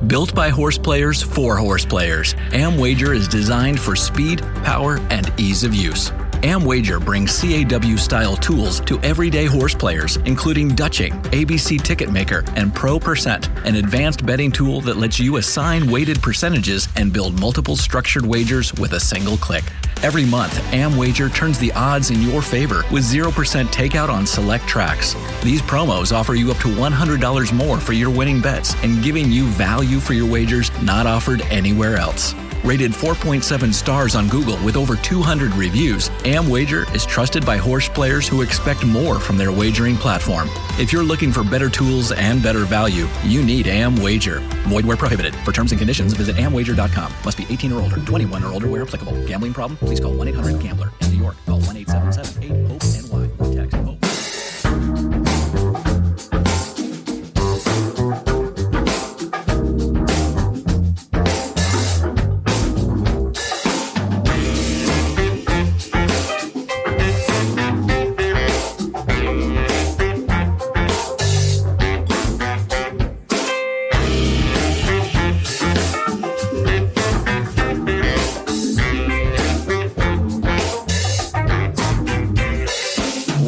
Built by horse players for horse players, AmWager is designed for speed, power, and ease of use. AmWager brings CAW-style tools to everyday horse players, including Dutching, ABC Ticket Maker, and Pro Percent, an advanced betting tool that lets you assign weighted percentages and build multiple structured wagers with a single click. Every month, AmWager turns the odds in your favor with 0% takeout on select tracks. These promos offer you up to $100 more for your winning bets and giving you value for your wagers not offered anywhere else. Rated 4.7 stars on Google with over 200 reviews, AmWager is trusted by horse players who expect more from their wagering platform. If you're looking for better tools and better value, you need AmWager. Void where prohibited. For terms and conditions, visit amwager.com. Must be 18 or older, 21 or older where applicable. Gambling problem? Please call 1-800-GAMBLER. In New York, call 1-877-8-HOPE-NY or text HOPE.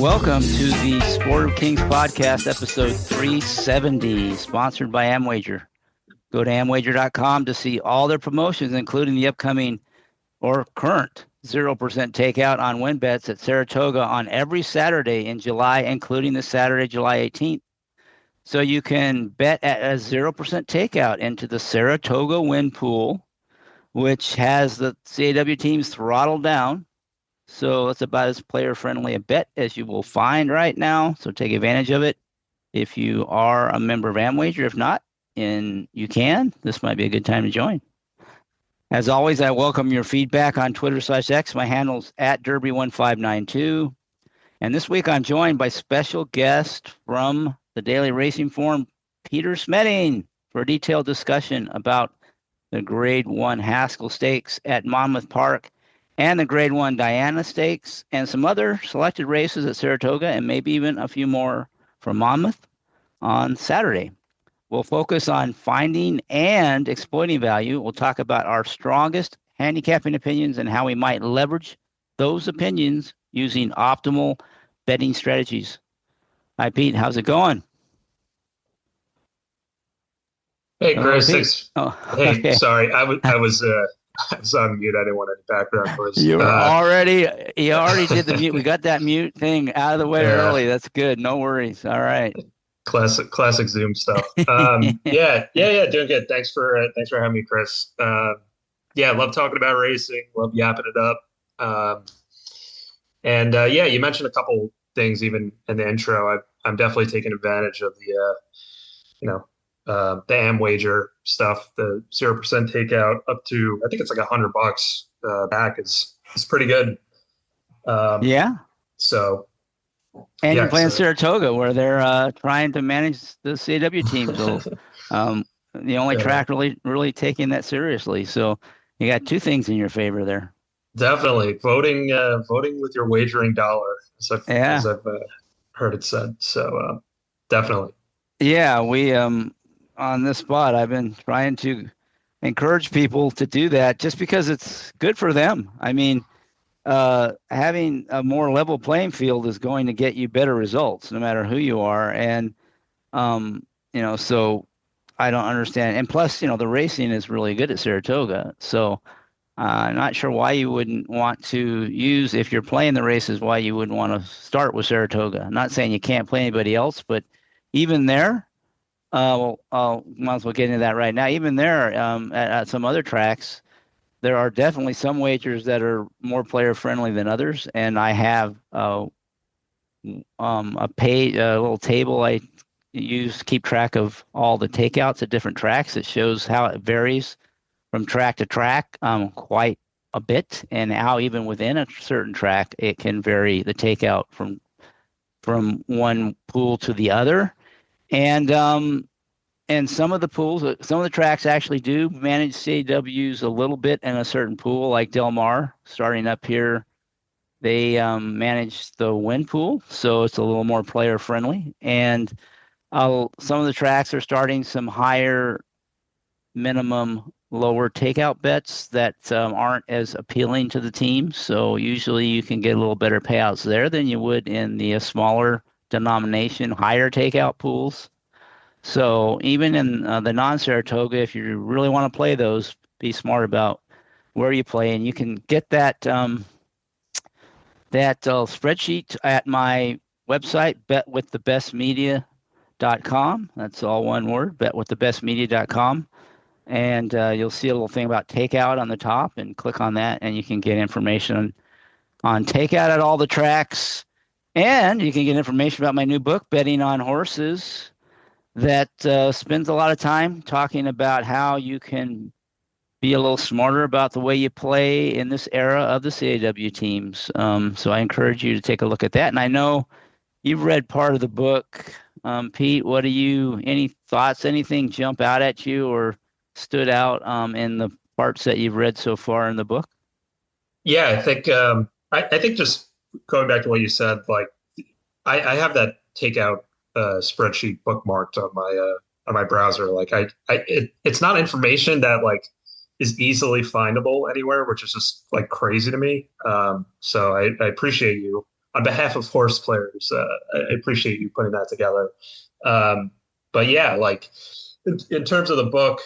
Welcome to the Sport of Kings podcast, episode 370, sponsored by AmWager. Go to amwager.com to see all their promotions, including the upcoming or current 0% takeout on win bets at Saratoga on every Saturday in July, including the Saturday, July 18th. So you can bet at a 0% takeout into the Saratoga win pool, which has the CAW teams throttled down. So it's about as player-friendly a bet as you will find right now. So take advantage of it if you are a member of AmWager. If not, and you can, this might be a good time to join. As always, I welcome your feedback on Twitter/X. My handle's at Derby1592. And this week I'm joined by special guest from the Daily Racing Forum, Peter Smetting, for a detailed discussion about the Grade 1 Haskell Stakes at Monmouth Park and the Grade 1 Diana Stakes, and some other selected races at Saratoga, and maybe even a few more from Monmouth on Saturday. We'll focus on finding and exploiting value. We'll talk about our strongest handicapping opinions and how we might leverage those opinions using optimal betting strategies. Hi, Pete. How's it going? Hey, Chris. Thanks. Oh, hey, okay. Sorry. I was on mute. I didn't want any background noise. You already did the mute. We got that mute thing out of the way early. That's good. No worries. All right. Classic Zoom stuff. Doing good. Thanks for having me, Chris. Love talking about racing. Love yapping it up. You mentioned a couple things even in the intro. I'm definitely taking advantage of the AmWager stuff, the 0% takeout up to, I think it's like $100 back is pretty good. So. And you're playing Saratoga, where they're trying to manage the CAW team. So the only track really taking that seriously. So you got two things in your favor there. Definitely voting with your wagering dollar, as I've heard it said. So definitely. Yeah, we on this spot, I've been trying to encourage people to do that just because it's good for them. I mean, having a more level playing field is going to get you better results no matter who you are. And, so I don't understand. And plus, the racing is really good at Saratoga. So I'm not sure why you wouldn't want to use, if you're playing the races, why you wouldn't want to start with Saratoga. I'm not saying you can't play anybody else, but even there, might as well get into that right now. Even there, at some other tracks, there are definitely some wagers that are more player friendly than others. And I have a little table I use to keep track of all the takeouts at different tracks. It shows how it varies from track to track quite a bit, and how even within a certain track it can vary the takeout from one pool to the other. And some of the pools, some of the tracks actually do manage CAWs a little bit in a certain pool, like Del Mar, starting up here. They manage the win pool, so it's a little more player friendly. And some of the tracks are starting some higher minimum lower takeout bets that aren't as appealing to the team. So usually you can get a little better payouts there than you would in the smaller denomination, higher takeout pools. So even in the non-Saratoga, if you really want to play those, be smart about where you play, and you can get that spreadsheet at my website, betwiththebestmedia.com. That's all one word, betwiththebestmedia.com. And you'll see a little thing about takeout on the top, and click on that, and you can get information on takeout at all the tracks. And you can get information about my new book, Betting on Horses, that spends a lot of time talking about how you can be a little smarter about the way you play in this era of the CAW teams. So I encourage you to take a look at that. And I know you've read part of the book. Pete, any thoughts, anything jump out at you or stood out in the parts that you've read so far in the book? Yeah, I think just going back to what you said, like I have that takeout spreadsheet bookmarked on my browser. Like it's not information that like is easily findable anywhere, which is just like crazy to me. So I appreciate you on behalf of horse players. I appreciate you putting that together. But yeah, like in terms of the book,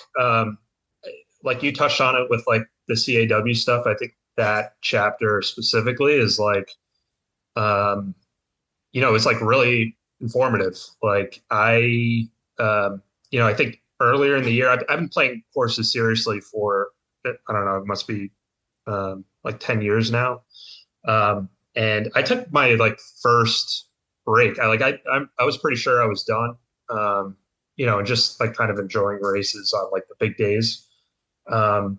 like you touched on it with like the CAW stuff. I think that chapter specifically is like, it's like really informative. Like I think earlier in the year, I've been playing horses seriously for, I don't know, it must be like 10 years now. And I took my like first break. I was pretty sure I was done, and just like kind of enjoying races on like the big days. And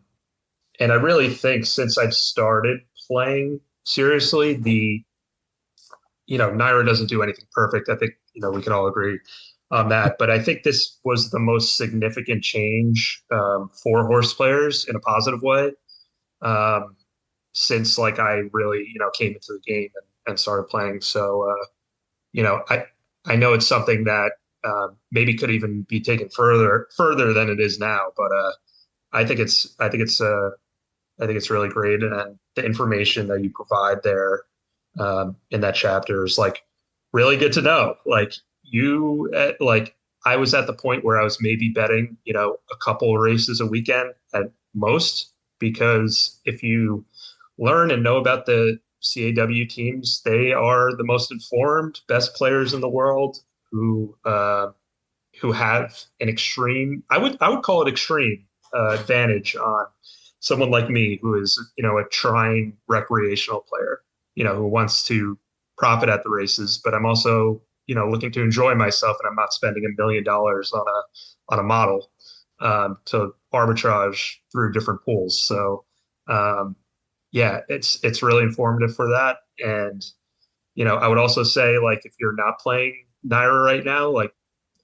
I really think since I've started playing seriously, Naira doesn't do anything perfect. I think, we can all agree on that. But I think this was the most significant change for horse players in a positive way since like I really, came into the game and started playing. So, I know it's something that maybe could even be taken further than it is now. But I think it's really great, and the information that you provide there in that chapter is like really good to know. Like I was at the point where I was maybe betting, a couple races a weekend at most, because if you learn and know about the CAW teams, they are the most informed, best players in the world who have an extreme, I would call it extreme advantage on someone like me who is, a trying recreational player, who wants to profit at the races, but I'm also, looking to enjoy myself, and I'm not spending $1 million on a model to arbitrage through different pools. So, yeah, it's really informative for that. And, I would also say, like, if you're not playing Naira right now, like,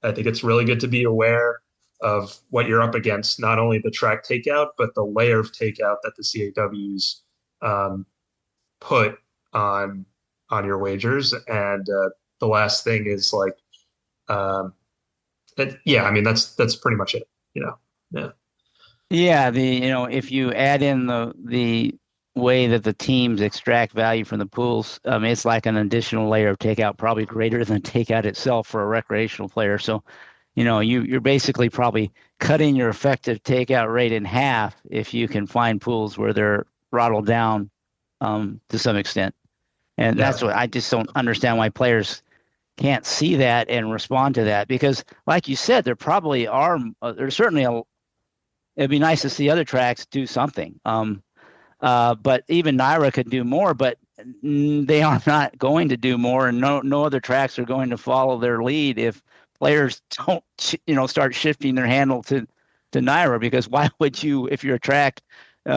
I think it's really good to be aware of what you're up against, not only the track takeout, but the layer of takeout that the CAWs put on your wagers. And the last thing is like, yeah, I mean, that's pretty much it, Yeah. Yeah, if you add in the way that the teams extract value from the pools, it's like an additional layer of takeout, probably greater than takeout itself for a recreational player. So, you're basically probably cutting your effective takeout rate in half if you can find pools where they're throttled down to some extent. And that's what I just don't understand why players can't see that and respond to that, because like you said, there probably are, there's certainly it'd be nice to see other tracks do something. But even Naira could do more, but they are not going to do more, and no other tracks are going to follow their lead if players don't, start shifting their handle to Naira. Because why would you, if you're a track,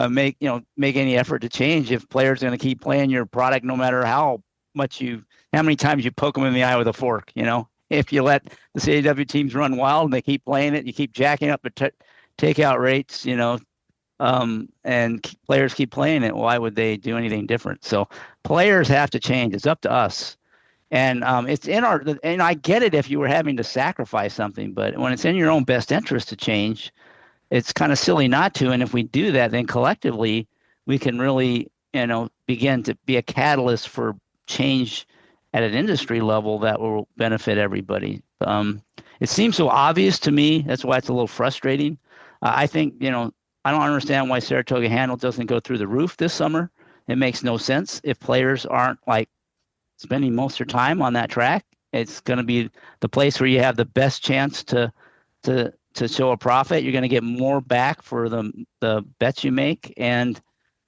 make any effort to change if players are going to keep playing your product no matter how many times you poke them in the eye with a fork? If you let the CAW teams run wild and they keep playing it, you keep jacking up the takeout rates, and players keep playing it, why would they do anything different? So players have to change. It's up to us. And it's and I get it if you were having to sacrifice something, but when it's in your own best interest to change, it's kind of silly not to. And if we do that, then collectively we can really, begin to be a catalyst for change at an industry level that will benefit everybody. It seems so obvious to me. That's why it's a little frustrating. I think, I don't understand why Saratoga handle doesn't go through the roof this summer. It makes no sense if players aren't like spending most of their time on that track. It's going to be the place where you have the best chance to show a profit. You're going to get more back for the bets you make, and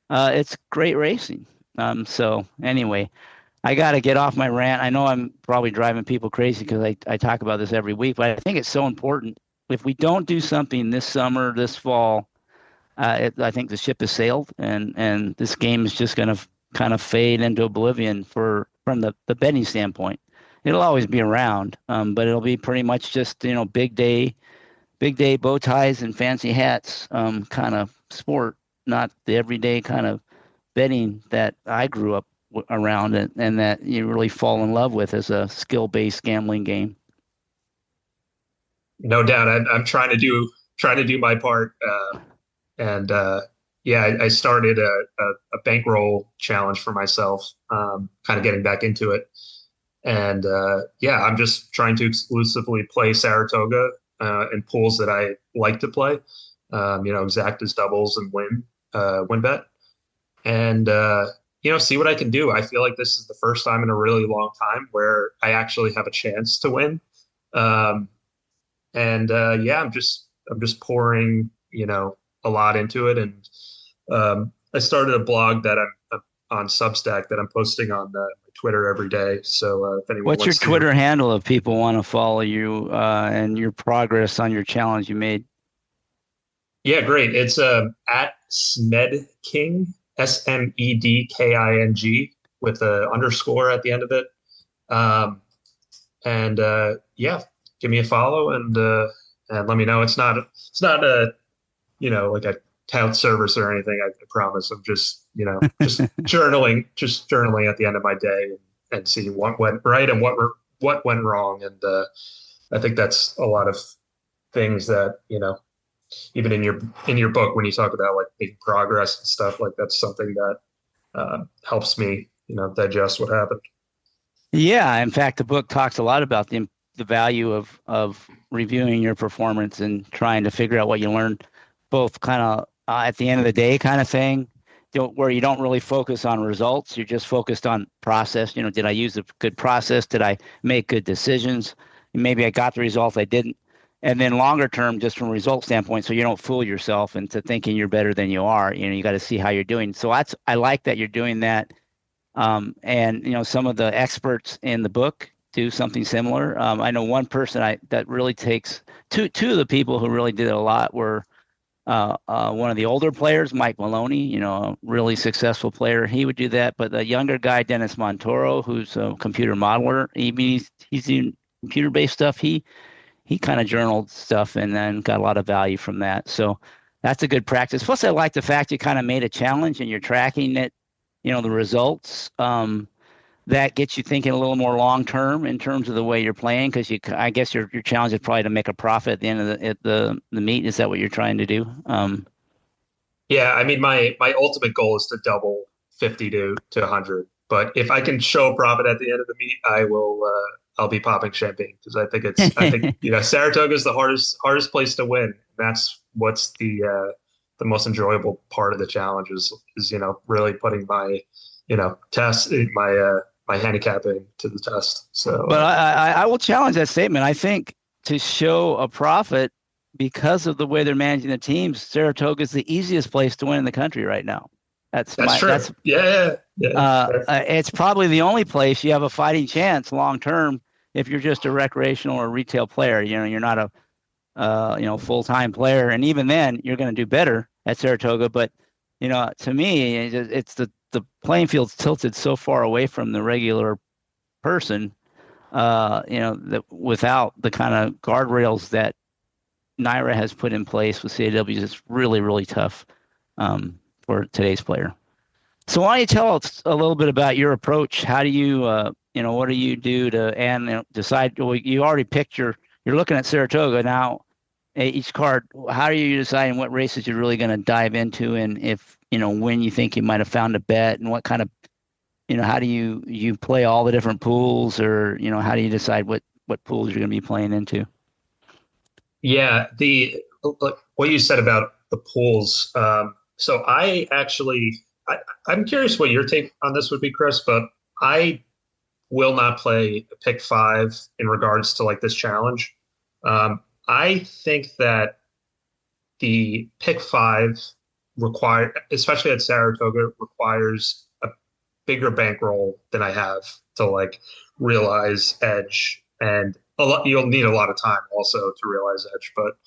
it's great racing. So anyway, I got to get off my rant. I know I'm probably driving people crazy because I talk about this every week, but I think it's so important. If we don't do something this summer, this fall, I think the ship has sailed, and this game is just going to kind of fade into oblivion from the betting standpoint. It'll always be around, but it'll be pretty much just big day bow ties and fancy hats kind of sport, not the everyday kind of betting that I grew up around and that you really fall in love with as a skill-based gambling game. No doubt. I'm trying to do my part. I started a bankroll challenge for myself, kind of getting back into it. And I'm just trying to exclusively play Saratoga in pools that I like to play, exact as doubles and win bet. And, see what I can do. I feel like this is the first time in a really long time where I actually have a chance to win. I'm just pouring, a lot into it. And I started a blog that I'm on Substack that I'm posting on Twitter every day. So if anyone what's your Twitter handle if people want to follow you and your progress on your challenge you made? Yeah, great. It's at Smedking, SMEDKING with an underscore at the end of it. Give me a follow and let me know. It's not a like a tout service or anything. I promise. I'm just just journaling at the end of my day and see what went right and what went wrong. And I think that's a lot of things that even in your book when you talk about like big progress and stuff, like that's something that helps me digest what happened. Yeah, in fact, the book talks a lot about the value of reviewing your performance and trying to figure out what you learned, both kind of at the end of the day kind of thing, where you don't really focus on results. You're just focused on process. Did I use a good process? Did I make good decisions? Maybe I got the results I didn't. And then longer term, just from a result standpoint, so you don't fool yourself into thinking you're better than you are. You got to see how you're doing. So I like that you're doing that. And some of the experts in the book do something similar. I know one person that really takes two of the people who really did it a lot were one of the older players, Mike Maloney, a really successful player. He would do that. But the younger guy, Dennis Montoro, who's a computer modeler, he's doing computer-based stuff. He kind of journaled stuff and then got a lot of value from that. So that's a good practice. Plus, I like the fact you kind of made a challenge and you're tracking it, the results. That gets you thinking a little more long term in terms of the way you're playing, because I guess your challenge is probably to make a profit at the end of the meet. Is that what you're trying to do? Yeah, I mean, my ultimate goal is to double 50 to 100. But if I can show a profit at the end of the meet, I'll be popping champagne, because I think Saratoga is the hardest place to win. That's what's the most enjoyable part of the challenge is really putting my test my handicapping to the test. So, but I will challenge that statement. I think to show a profit because of the way they're managing the teams, Saratoga is the easiest place to win in the country right now. That's true. Yeah. It's probably the only place you have a fighting chance long term if you're just a recreational or retail player. You're not a full-time player, and even then you're going to do better at Saratoga. But to me, it's the playing field's tilted so far away from the regular person, that without the kind of guardrails that NYRA has put in place with CAWs, it's really, really tough for today's player. So why don't you tell us a little bit about your approach? How do you, what do you do to decide? Well, you already picked you're looking at Saratoga now. each card, how are you deciding what races you're really going to dive into, and if when you think you might have found a bet, and what kind of how do you play all the different pools, or how do you decide what pools you're going to be playing into? Yeah, the like what you said about the pools. So I'm curious what your take on this would be, Chris, but I will not play a pick five in regards to like this challenge. I think that the pick five especially at Saratoga, requires a bigger bankroll than I have to like realize edge, and you'll need a lot of time also to realize edge. But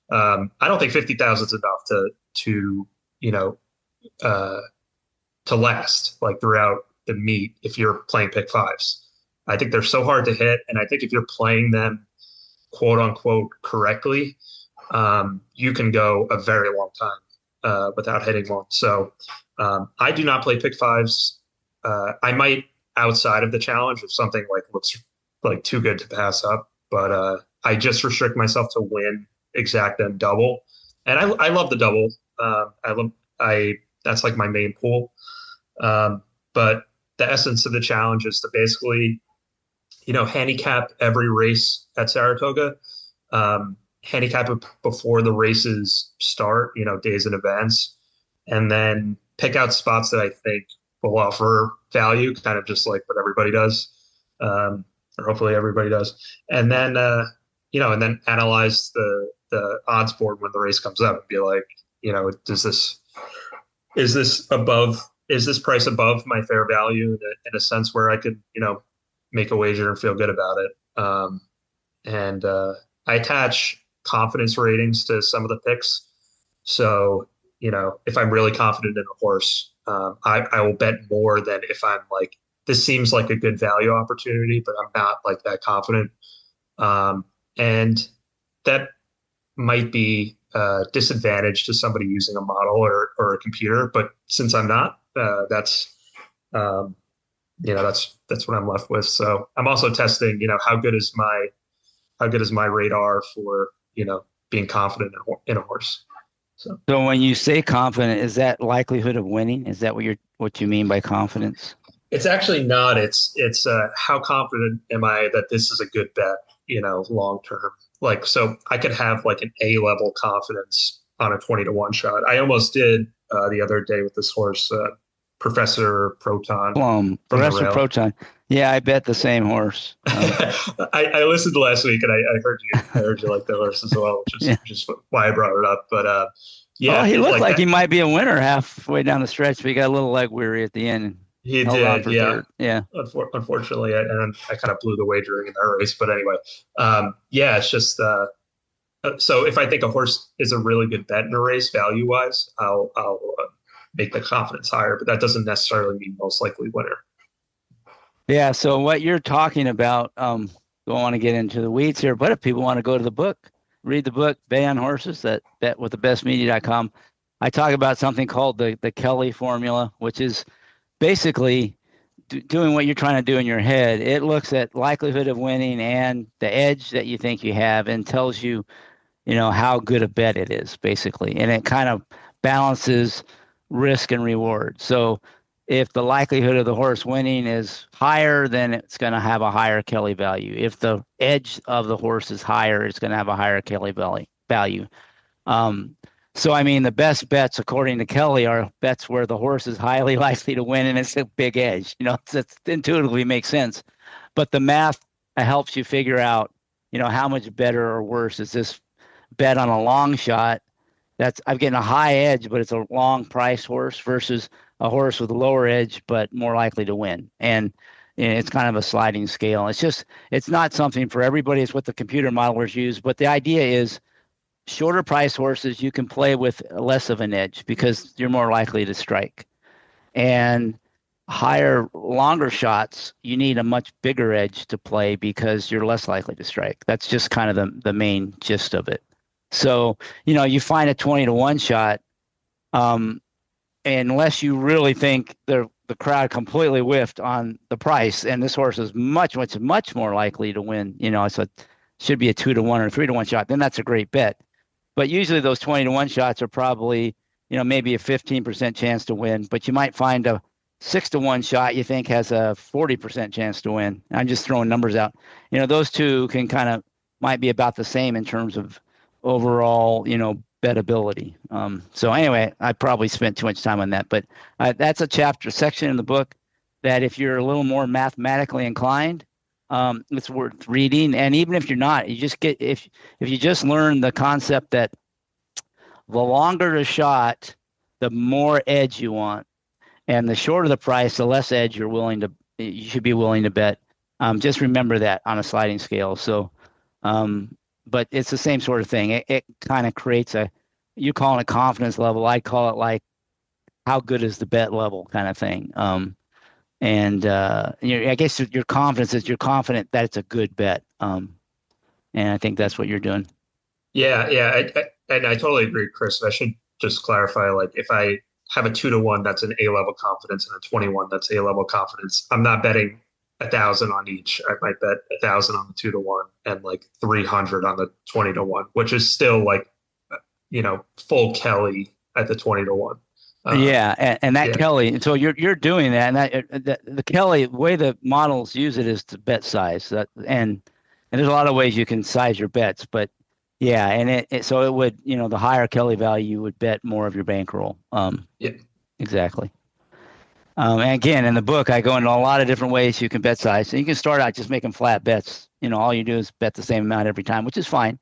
I don't think 50,000 is enough to you know uh, to last like throughout the meet if you're playing pick fives. I think they're so hard to hit, and I think if you're playing them quote unquote correctly, you can go a very long time without hitting one. So I do not play pick fives. I might outside of the challenge if something like looks like too good to pass up, but I just restrict myself to win, exact, and double. And I love the double. I that's like my main pool. But the essence of the challenge is to basically, handicap every race at Saratoga. Handicap it before the races start, days in advance, and then pick out spots that I think will offer value, kind of just like what everybody does, or hopefully everybody does, and then and then analyze the odds board when the race comes up and be like, is this price above my fair value in a sense where I could make a wager and feel good about it, and I attach confidence ratings to some of the picks. So, if I'm really confident in a horse, I will bet more than if I'm like, this seems like a good value opportunity, but I'm not like that confident. And that might be a disadvantage to somebody using a model or a computer. But since I'm not, that's what I'm left with. So I'm also testing, how good is my radar for being confident in a horse. So when you say confident, is that likelihood of winning? Is that what you mean by confidence? it's actually not. It's how confident am I that this is a good bet, long term. Like, so I could have like an A level confidence on a 20-1 shot. I almost did the other day with this horse, Professor Proton. Professor Proton. Yeah, I bet the same horse. I listened last week and I heard you like the horse as well, which is just why I brought it up. But yeah, he looked like he might be a winner halfway down the stretch, but he got a little leg weary at the end. He did, yeah. Third. Yeah. Unfortunately, and I kind of blew the wagering in that race. But anyway, yeah, it's just so if I think a horse is a really good bet in a race, value wise, I'll make the confidence higher. But that doesn't necessarily mean most likely winner. Yeah. So what you're talking about, don't want to get into the weeds here, but if people want to go to the book, read the book, Bet on Horses, that with thebestmedia.com, I talk about something called the Kelly formula, which is basically doing what you're trying to do in your head. It looks at likelihood of winning and the edge that you think you have and tells you, how good a bet it is, basically. And it kind of balances risk and reward. So if the likelihood of the horse winning is higher, then it's going to have a higher Kelly value. If the edge of the horse is higher, it's going to have a higher Kelly value. So, I mean, the best bets, according to Kelly, are bets where the horse is highly likely to win and it's a big edge. It intuitively makes sense. But the math helps you figure out, how much better or worse is this bet on a long shot. I'm getting a high edge, but it's a long price horse versus a horse with a lower edge, but more likely to win. And it's kind of a sliding scale. It's not something for everybody. It's what the computer modelers use. But the idea is, shorter price horses you can play with less of an edge because you're more likely to strike. And longer shots, you need a much bigger edge to play because you're less likely to strike. That's just kind of the main gist of it. So, you find a 20-1 shot, unless you really think the crowd completely whiffed on the price, and this horse is much, much, much more likely to win, should be a 2-1 or 3-1 shot, then that's a great bet. But usually those 20-to-1 shots are probably, maybe a 15% chance to win. But you might find a 6-to-1 shot you think has a 40% chance to win. I'm just throwing numbers out. Those two can might be about the same in terms of overall, bettability. So anyway, I probably spent too much time on that, but that's a section in the book that if you're a little more mathematically inclined, it's worth reading. And even if you're not, you just get, if you just learn the concept that the longer the shot, the more edge you want, and the shorter the price, the less edge you should be willing to bet. Just remember that on a sliding scale. So, but it's the same sort of thing. It kind of creates you call it a confidence level. I call it like, how good is the bet level kind of thing. I guess your confidence is you're confident that it's a good bet. And I think that's what you're doing. Yeah. And I totally agree, Chris. I should just clarify, like if I have a 2-to-1, that's an A-level confidence, and a 21, that's A-level confidence. I'm not betting 1,000 on each. I might bet 1,000 on the 2-to-1 and like 300 on the 20-to-1, which is still like, full Kelly at the 20-to-1. And that Kelly. So you're doing that, and the Kelly way the models use it is to bet size. And there's a lot of ways you can size your bets, but yeah, and so it would, the higher Kelly value, you would bet more of your bankroll. Exactly. And again, in the book, I go into a lot of different ways you can bet size. So you can start out just making flat bets. All you do is bet the same amount every time, which is fine.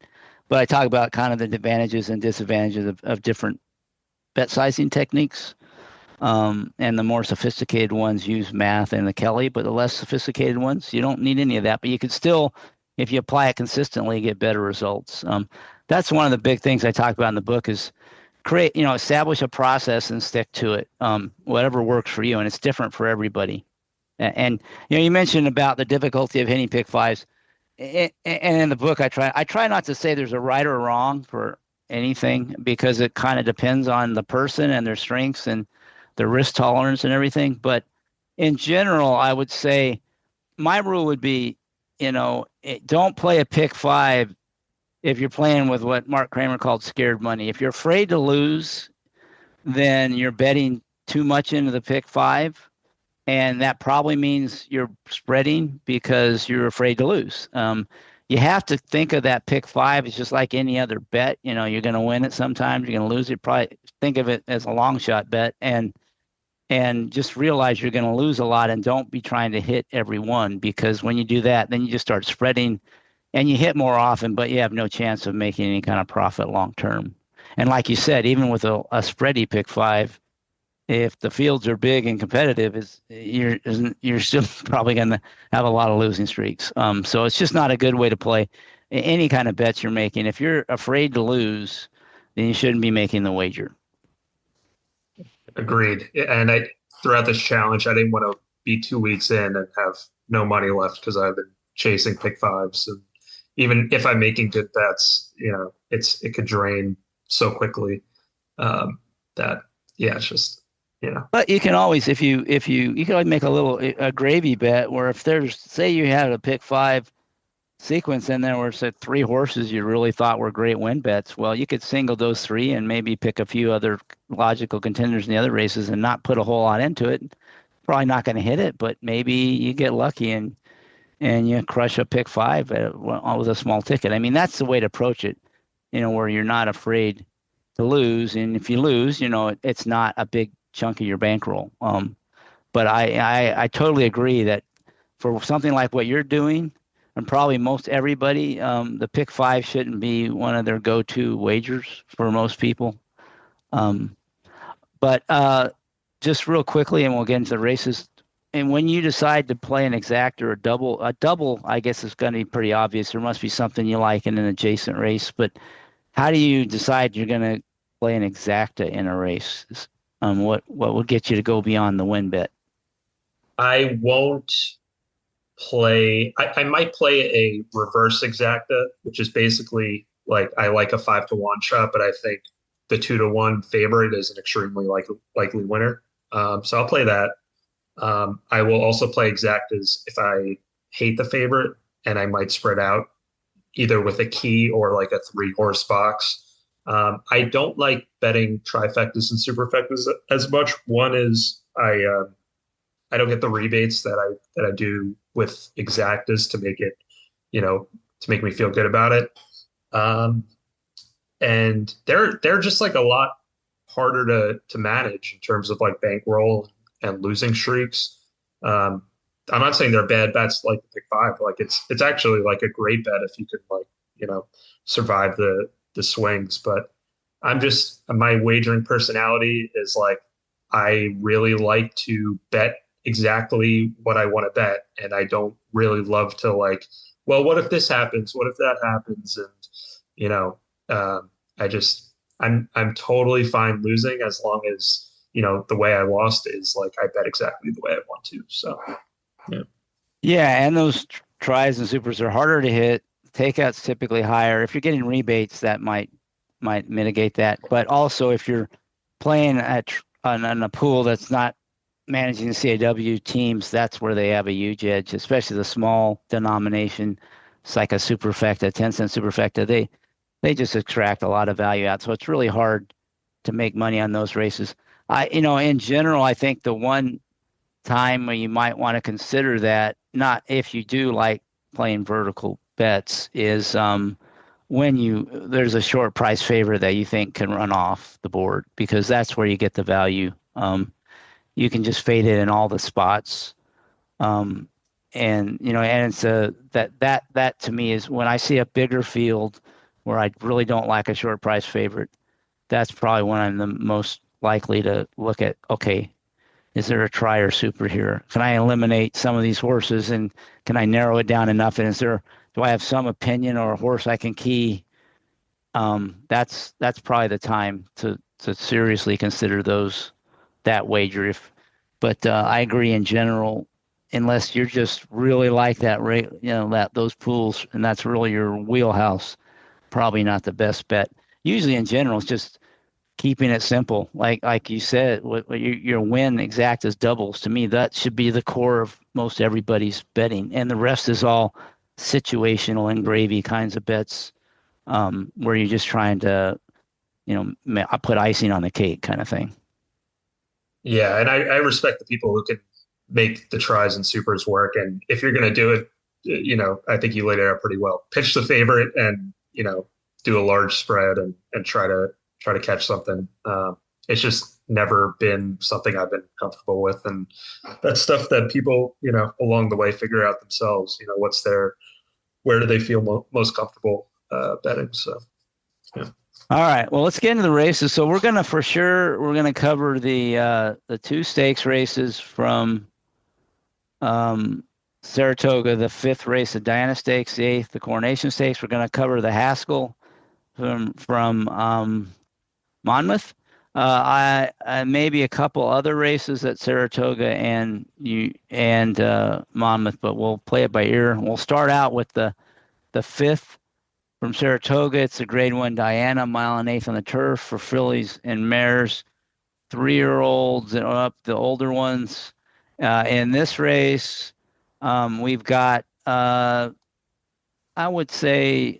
But I talk about kind of the advantages and disadvantages of different bet sizing techniques. And the more sophisticated ones use math and the Kelly, but the less sophisticated ones, you don't need any of that. But you could still, if you apply it consistently, get better results. That's one of the big things I talk about in the book is establish a process and stick to it, whatever works for you. And it's different for everybody. And you mentioned about the difficulty of hitting pick fives. And in the book, I try not to say there's a right or wrong for anything, because it kind of depends on the person and their strengths and their risk tolerance and everything. But in general, I would say my rule would be, don't play a pick five if you're playing with what Mark Kramer called scared money. If you're afraid to lose, then you're betting too much into the pick five. And that probably means you're spreading because you're afraid to lose. You have to think of that pick five as just like any other bet. You're going to win it sometimes, you're going to lose it. Probably think of it as a long shot bet, and just realize you're going to lose a lot, and don't be trying to hit every one, because when you do that, then you just start spreading and you hit more often, but you have no chance of making any kind of profit long term. And like you said, even with a spready pick five, if the fields are big and competitive, you're still probably going to have a lot of losing streaks. So it's just not a good way to play any kind of bets you're making. If you're afraid to lose, then you shouldn't be making the wager. Agreed. And throughout this challenge, I didn't want to be 2 weeks in and have no money left, because I've been chasing pick fives. And even if I'm making good bets, it could drain so quickly it's just. But you can always, you can always make a gravy bet where if there's, say you had a pick five sequence and there were 3 horses you really thought were great win bets, well, you could single those 3 and maybe pick a few other logical contenders in the other races and not put a whole lot into it. Probably not going to hit it, but maybe you get lucky and you crush a pick five with a small ticket. I mean, that's the way to approach it, where you're not afraid to lose. And if you lose, it's not a big chunk of your bankroll. But I totally agree that for something like what you're doing, and probably most everybody, the pick five shouldn't be one of their go-to wagers for most people. But just real quickly, and we'll get into the races. And when you decide to play an exact or a double, I guess is going to be pretty obvious. There must be something you like in an adjacent race. But how do you decide you're going to play an exacta in a race? What would get you to go beyond the win bet? I won't play. I might play a reverse exacta, which is basically like I like a 5-to-1 shot, but I think the 2-to-1 favorite is an extremely likely winner. So I'll play that. I will also play exactas if I hate the favorite, and I might spread out either with a key or like a 3-horse box. I don't like betting trifectas and superfectas as much. One is I don't get the rebates that I do with exactas to make it, to make me feel good about it. Um, and they're just like a lot harder to manage in terms of like bankroll and losing streaks. Um, I'm not saying they're bad bets like the pick five. Like it's actually like a great bet if you could like, survive the swings. But my wagering personality is like I really like to bet exactly what I want to bet. And I don't really love to like, well, what if this happens? What if that happens? And, you know, um, I'm totally fine losing as long as, the way I lost is like I bet exactly the way I want to. So, yeah. Yeah, and those tries and supers are harder to hit. Takeouts typically higher. If you're getting rebates, that might mitigate that. But also, if you're playing on a pool that's not managing the CAW teams, that's where they have a huge edge, especially the small denomination. It's like a superfecta, 10-cent superfecta. They just extract a lot of value out. So it's really hard to make money on those races. In general, I think the one time where you might want to consider that, not if you do like playing vertical bets, is when there's a short price favorite that you think can run off the board, because that's where you get the value. You can just fade it in all the spots. And it's that to me is when I see a bigger field where I really don't like a short price favorite, that's probably when I'm the most likely to look at, okay, is there a try or super here? Can I eliminate some of these horses, and can I narrow it down enough? And do I have some opinion or a horse I can key? That's probably the time to seriously consider that wager. But I agree in general, unless you're just really like that rate, those pools, and that's really your wheelhouse, probably not the best bet. Usually in general, it's just keeping it simple. Like you said, your win exact as doubles. To me, that should be the core of most everybody's betting, and the rest is all situational and gravy kinds of bets, where you're just trying to, put icing on the cake kind of thing. Yeah, and I respect the people who can make the tries and supers work. And if you're going to do it, I think you laid it out pretty well. Pitch the favorite and, do a large spread and try to catch something. It's just never been something I've been comfortable with. And that's stuff that people, along the way figure out themselves, where do they feel most comfortable betting. So, yeah. All right. Well, let's get into the races. So we're gonna cover the two stakes races from Saratoga, the fifth race, the Diana Stakes, the eighth, the Coronation Stakes. We're gonna cover the Haskell from Monmouth. I maybe a couple other races at Saratoga and Monmouth, but we'll play it by ear. We'll start out with the fifth from Saratoga. It's a grade one Diana, mile and eighth on the turf for fillies and mares, 3-year-olds and up, the older ones. In this race, we've got, I would say,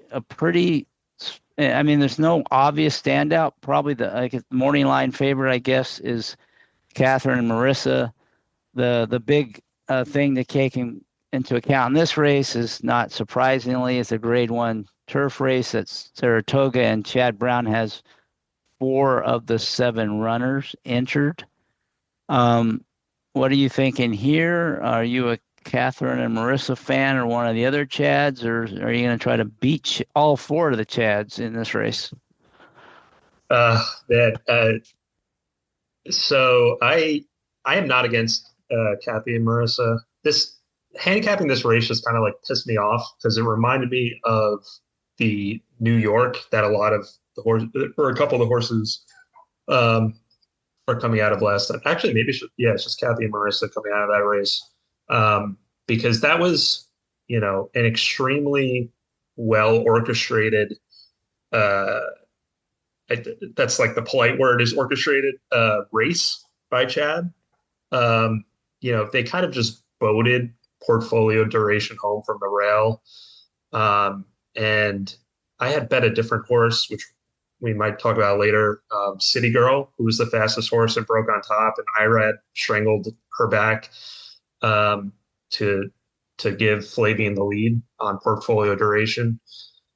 there's no obvious standout. Probably the morning line favorite, I guess, is Catherine and Marissa. The big thing to take into account in this race is, not surprisingly, it's a grade one turf race at Saratoga, and Chad Brown has 4 of the 7 runners entered. What are you thinking here? Are you a Catherine and Marissa fan or one of the other Chads, or are you going to try to beat all 4 of the Chads in this race? So I am not against Kathy and Marissa. This handicapping this race just kind of like pissed me off because it reminded me of the New York that a lot of the horses, or a couple of the horses, are coming out of last time. Actually, maybe it's just Kathy and Marissa coming out of that race, because that was, an extremely well orchestrated. That's like the polite word is orchestrated race by Chad. They kind of just boated portfolio duration home from the rail. And I had bet a different horse, which we might talk about later. City Girl, who was the fastest horse and broke on top, and Irad strangled her back to give Flavian the lead on portfolio duration.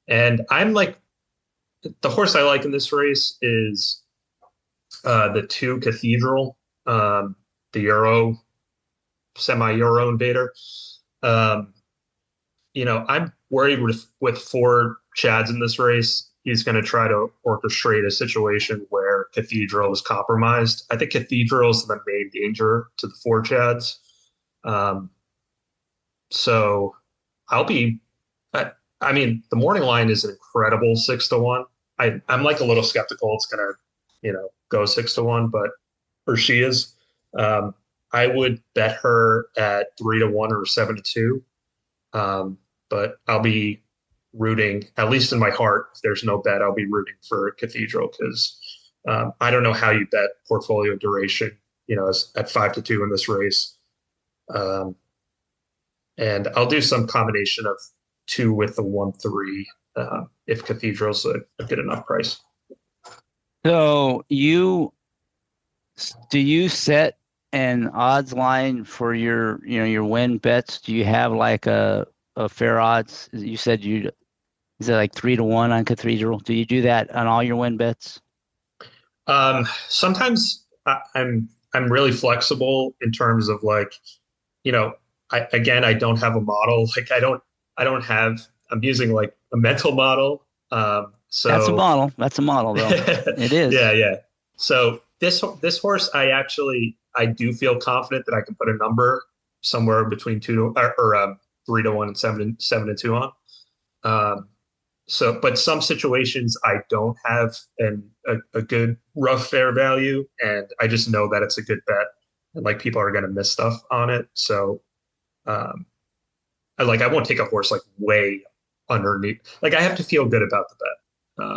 And I'm like, the horse I like in this race is the 2 Cathedral, the Euro, semi-Euro invader. I'm worried with 4 Chads in this race. He's going to try to orchestrate a situation where Cathedral is compromised. I think Cathedral is the main danger to the 4 Chads. So I'll be, I mean, the morning line is an incredible 6-1. I'm like a little skeptical it's going to, go 6-1, or she is. I would bet her at 3-1 or 7-2. But I'll be rooting, at least in my heart, if there's no bet, I'll be rooting for Cathedral because I don't know how you bet portfolio duration, at 5-2 in this race. And I'll do some combination of 2 with the 1-3 if Cathedral's a good enough price. So do you set an odds line for your win bets? Do you have like a fair odds? You said is it like 3-1 on Cathedral? Do you do that on all your win bets? Sometimes I'm really flexible in terms of like, I don't have a model. Like I don't have, I'm using like a mental model. So That's a model though. It is. Yeah. So this horse, I do feel confident that I can put a number somewhere between 3-1 and 7-2 on. But some situations I don't have a good rough fair value, and I just know that it's a good bet, and like people are going to miss stuff on it. So, I won't take a horse like way underneath. Like I have to feel good about the bet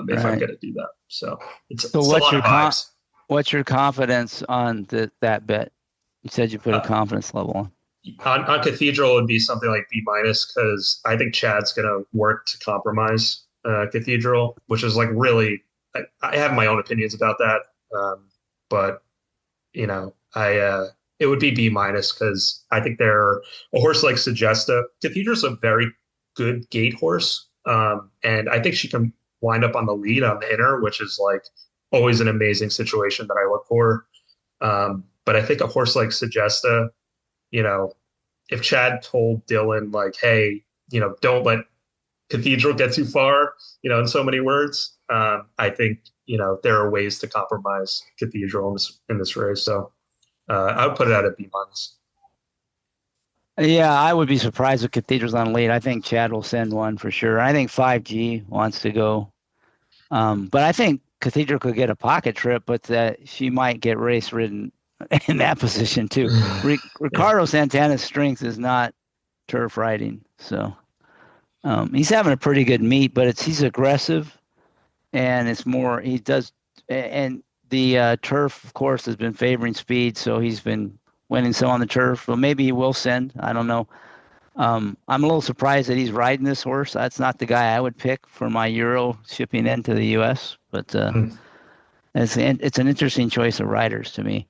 if I'm going to do that. So it's a lot of vibes. What's your confidence on that bet? You said you put a confidence level on. On Cathedral, it would be something like B- because I think Chad's going to work to compromise Cathedral, which is like really, I have my own opinions about that. But, it would be B- because I think they're a horse like Sagesta. Cathedral's a very good gate horse. And I think she can wind up on the lead on the inner, which is like always an amazing situation that I look for. But I think a horse like Sagesta, if Chad told Dylan like, hey, don't let Cathedral get too far, in so many words, I think, there are ways to compromise Cathedral in this race. So I would put it at a B-. Yeah, I would be surprised if Cathedral's on lead. I think Chad will send one for sure. I think 5G wants to go. But I think Cathedral could get a pocket trip, but that she might get race ridden in that position too. Ricardo Santana's strength is not turf riding, so he's having a pretty good meet, but he's aggressive, and it's more he does. And the turf, of course, has been favoring speed, so he's been winning some on the turf. Well, maybe he will send. I don't know. I'm a little surprised that he's riding this horse. That's not the guy I would pick for my Euro shipping into the U.S., but it's an interesting choice of riders to me.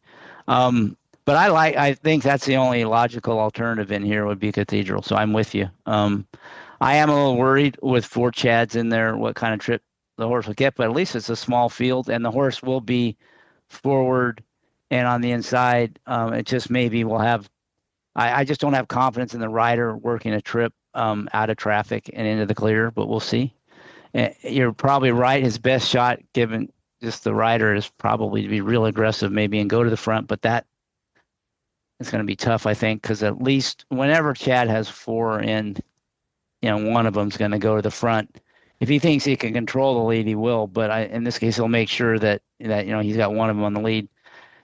But I think that's the only logical alternative in here would be Cathedral. So I'm with you. I am a little worried with 4 Chads in there, what kind of trip the horse will get, but at least it's a small field and the horse will be forward and on the inside. It just maybe will have, I just don't have confidence in the rider working a trip out of traffic and into the clear, but we'll see. You're probably right. His best shot, given just the rider, is probably to be real aggressive maybe and go to the front, but that is going to be tough, I think, because at least whenever Chad has 4 in, one of them's going to go to the front. If he thinks he can control the lead, he will, but in this case, he'll make sure that he's got one of them on the lead.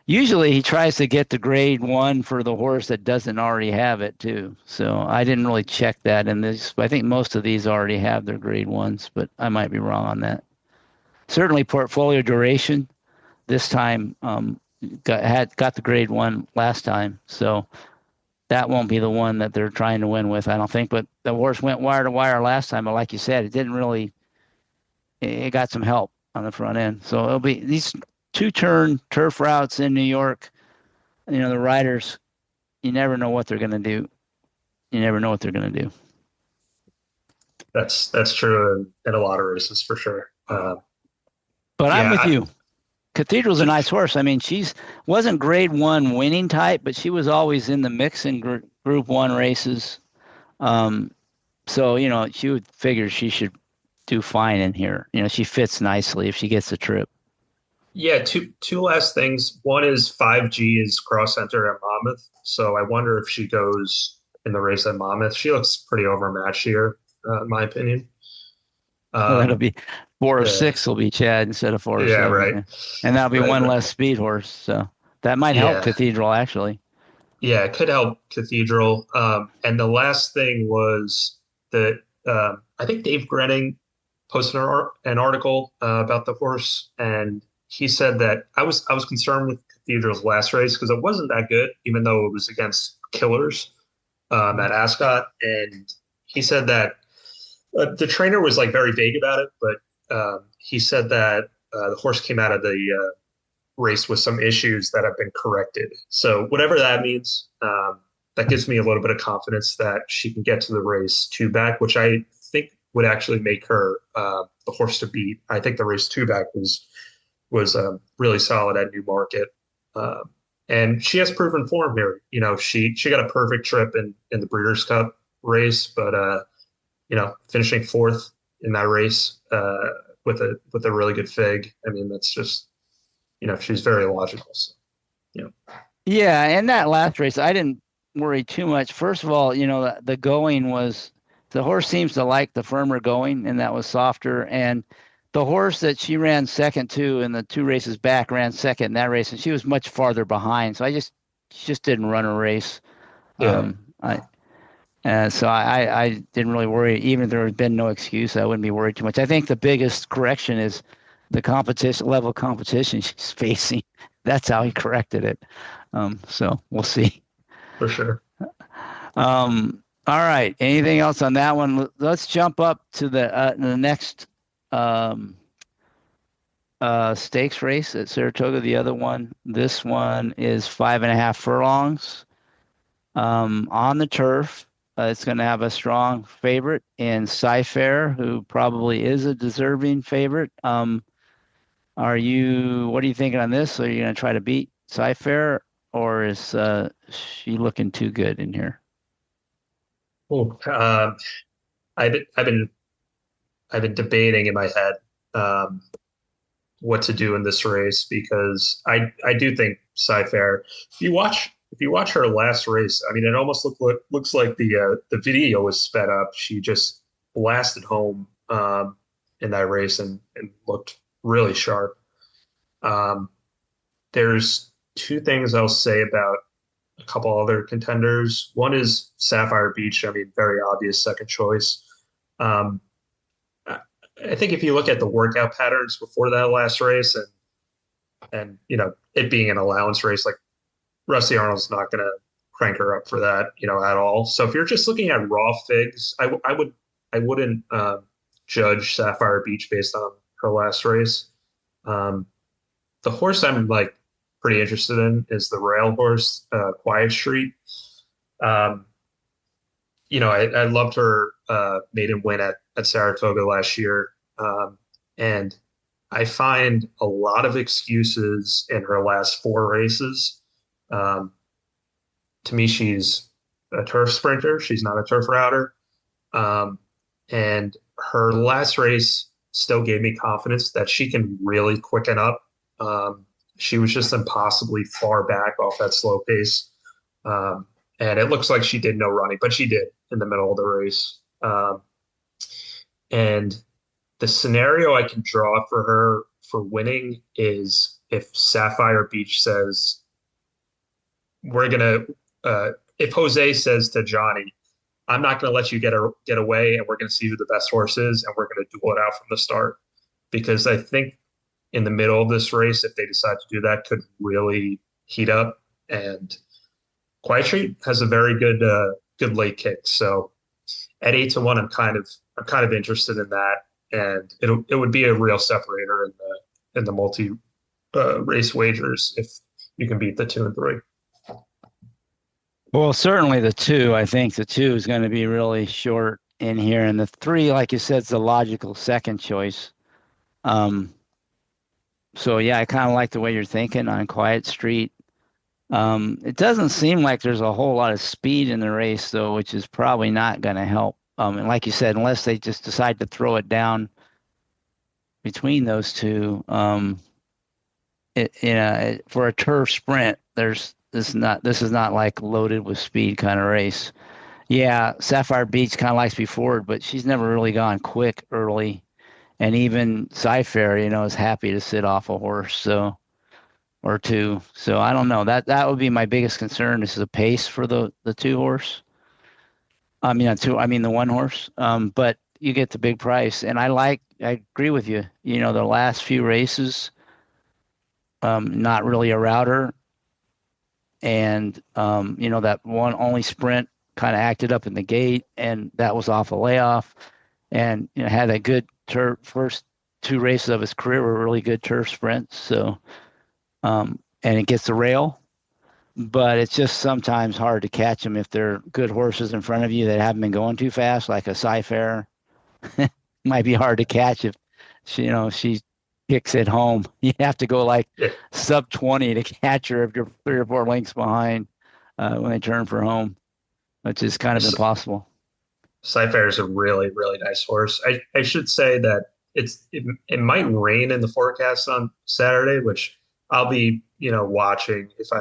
Usually he tries to get the grade 1 for the horse that doesn't already have it too. So I didn't really check that in this. I think most of these already have their grade 1s, but I might be wrong on that. Certainly portfolio duration this time got the grade 1 last time. So that won't be the one that they're trying to win with, I don't think. But the horse went wire to wire last time. But like you said, it got some help on the front end. So it'll be these 2-turn turf routes in New York. You know, the riders, you never know what they're going to do. You never know what they're going to do. That's true in a lot of races for sure. But I'm with you. Cathedral's a nice horse. I mean, wasn't grade 1 winning type, but she was always in the mix in group 1 races. So, you know, she would figure she should do fine in here. You know, she fits nicely if she gets the trip. Yeah, two last things. One is 5G is cross center at Monmouth. So I wonder if she goes in the race at Monmouth. She looks pretty overmatched here, in my opinion. Well, that'll be 4 of 6 will be Chad instead of 4 or 7. Right. And that'll be one right. less speed horse. So that might help Cathedral, actually. Yeah, it could help Cathedral. And the last thing was that I think Dave Grenning posted an article about the horse, and he said that I was concerned with Cathedral's last race because it wasn't that good, even though it was against killers at Ascot. And he said that the trainer was like very vague about it, but he said that the horse came out of the race with some issues that have been corrected. So whatever that means, that gives me a little bit of confidence that she can get to the race 2 back, which I think would actually make her the horse to beat. I think the race 2 back was really solid at Newmarket. And she has proven form here. You know, she got a perfect trip in the Breeders' Cup race, but you know, finishing 4th in that race with a really good fig. I mean, that's just, you know, she's very logical. So, you know. Yeah, and that last race, I didn't worry too much. First of all, you know, the going was, the horse seems to like the firmer going, and that was softer. And the horse that she ran second to in the 2 races back ran second in that race, and she was much farther behind. So she just didn't run a race. Yeah. So I didn't really worry. Even if there had been no excuse, I wouldn't be worried too much. I think the biggest correction is the level of competition she's facing. That's how he corrected it. So we'll see. For sure. All right. Anything else on that one? Let's jump up to the next stakes race at Saratoga. The other one. This one is 5.5 furlongs on the turf. It's going to have a strong favorite in Cy-Fair, who probably is a deserving favorite. What are you thinking on this? Are you going to try to beat Cy-Fair, or is she looking too good in here? Well, I've been debating in my head what to do in this race because I do think Cy-Fair. If you watch her last race, I mean, it almost looks like the video was sped up. She just blasted home in that race and looked really sharp. There's 2 things I'll say about a couple other contenders. One is Sapphire Beach. I mean, very obvious second choice. I think if you look at the workout patterns before that last race and you know, it being an allowance race, like Rusty Arnold's not going to crank her up for that, you know, at all. So if you're just looking at raw figs, I wouldn't judge Sapphire Beach based on her last race. The horse I'm like pretty interested in is the rail horse, Quiet Street. You know, I loved her maiden win at Saratoga last year, and I find a lot of excuses in her last 4 races. To me, she's a turf sprinter. She's not a turf router. And her last race still gave me confidence that she can really quicken up. She was just impossibly far back off that slow pace. And it looks like she did no running, but she did in the middle of the race. And the scenario I can draw for her for winning is if Sapphire Beach says, if Jose says to Johnny, I'm not going to let you get away, and we're going to see who the best horse is, and we're going to duel it out from the start. Because I think in the middle of this race, if they decide to do that, could really heat up. And Quiet Street has a very good late kick. So at 8-1, I'm kind of interested in that. and it would be a real separator in the multi race wagers if you can beat the 2 and 3. Well, certainly the 2. I think the 2 is going to be really short in here, and the 3, like you said, is the logical second choice. So yeah, I kind of like the way you're thinking on Quiet Street. It doesn't seem like there's a whole lot of speed in the race, though, which is probably not going to help. And like you said, unless they just decide to throw it down between those two, for a turf sprint, this is not like loaded with speed kind of race. Yeah, Sapphire Beach kind of likes to be forward, but she's never really gone quick early. And even Cyfair, is happy to sit off a horse, or 2. So I don't know. That would be my biggest concern is the pace for the 2 horse. I mean, the 1 horse. But you get the big price, and I agree with you. The last few races, not really a router, and that one only sprint kind of acted up in the gate, and that was off a layoff, and had a good turf. First 2 races of his career were really good turf sprints. So, and it gets the rail, but it's just sometimes hard to catch them if they're good horses in front of you that haven't been going too fast, like a Cyfair. Might be hard to catch if she kicks it home. You have to go like sub 20 to catch her if you're 3 or 4 lengths behind when they turn for home, which is kind of impossible. Cyfair is a really, really nice horse. I should say that it might rain in the forecast on Saturday, which I'll be watching if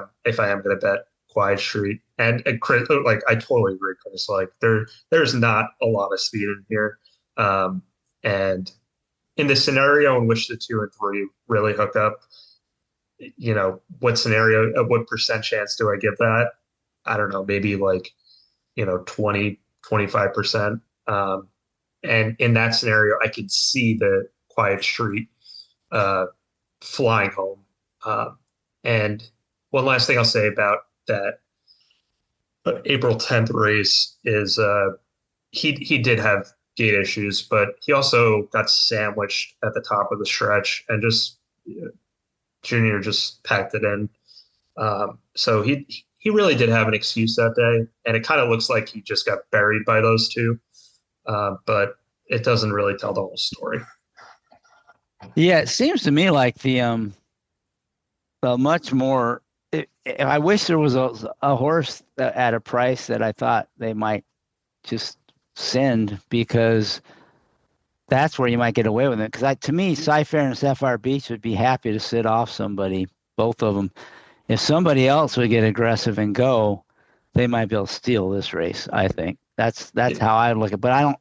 I am going to bet Quiet Street. And Chris, like I totally agree, Chris. Like there's not a lot of speed in here, and in the scenario in which the 2 and 3 really hook up, what percent chance do I give that? I don't know, maybe like 20-25%. And in that scenario, I could see the Quiet Street flying home. And one last thing I'll say about that April 10th race is he did have gate issues, but he also got sandwiched at the top of the stretch and Junior just packed it in. So he really did have an excuse that day, and it kind of looks like he just got buried by those 2. But it doesn't really tell the whole story. Yeah, it seems to me like the much more. I wish there was a horse at a price that I thought they might just send, because that's where you might get away with it. Because to me, Cyfair and Sapphire Beach would be happy to sit off somebody, both of them. If somebody else would get aggressive and go, they might be able to steal this race. I think that's how I look at it. But I don't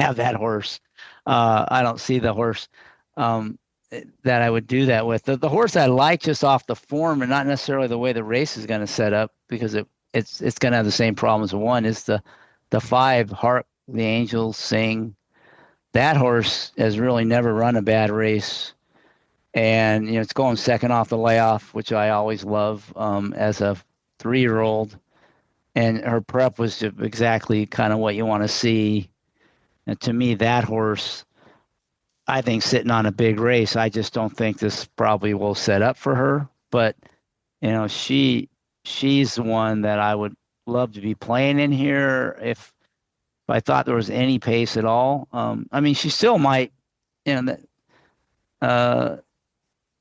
have that horse. I don't see the horse that I would do that with. The horse I like just off the form and not necessarily the way the race is going to set up, because it's going to have the same problems. One is the 5, Hark the Angels Sing. That horse has really never run a bad race. And, it's going second off the layoff, which I always love as a 3-year-old. And her prep was exactly kind of what you want to see. And to me, that horse, I think, sitting on a big race, I just don't think this probably will set up for her. But, she's the one that I would love to be playing in here if I thought there was any pace at all. I mean, she still might,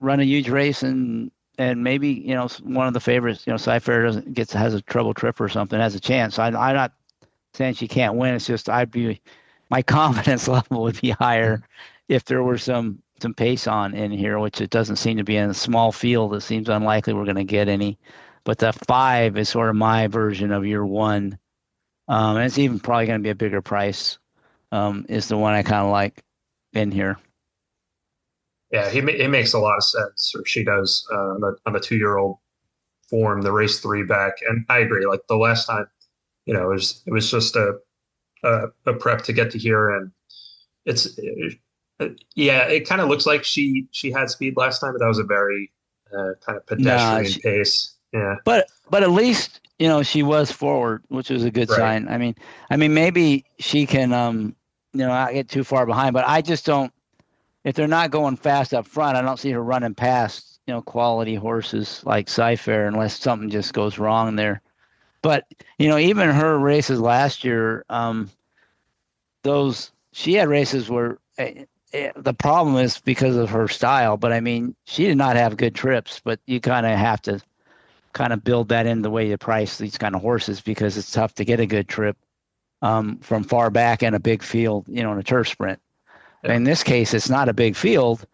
run a huge race and maybe one of the favorites, Cyfair has a trouble trip or something, has a chance. I'm not saying she can't win. It's just my confidence level would be higher if there were some pace on in here, which it doesn't seem to be. In a small field, it seems unlikely we're going to get any. But the 5 is sort of my version of year 1. And it's even probably going to be a bigger price. Is the one I kind of like in here. Yeah, it makes a lot of sense, or she does, on the 2-year-old form, the race 3 back. And I agree. Like the last time, it was just a prep to get to here, and it kind of looks like she had speed last time, but that was a very kind of pedestrian pace. Yeah, but at least she was forward, which was a good sign. I mean maybe she can not get too far behind. But I just don't. If they're not going fast up front, I don't see her running past quality horses like Cyfair unless something just goes wrong there. But even her races last year, she had races where the problem is because of her style. But I mean, she did not have good trips. But you kind of have to kind of build that in the way you price these kind of horses because it's tough to get a good trip from far back in a big field, in a turf sprint. Yeah. In this case, it's not a big field,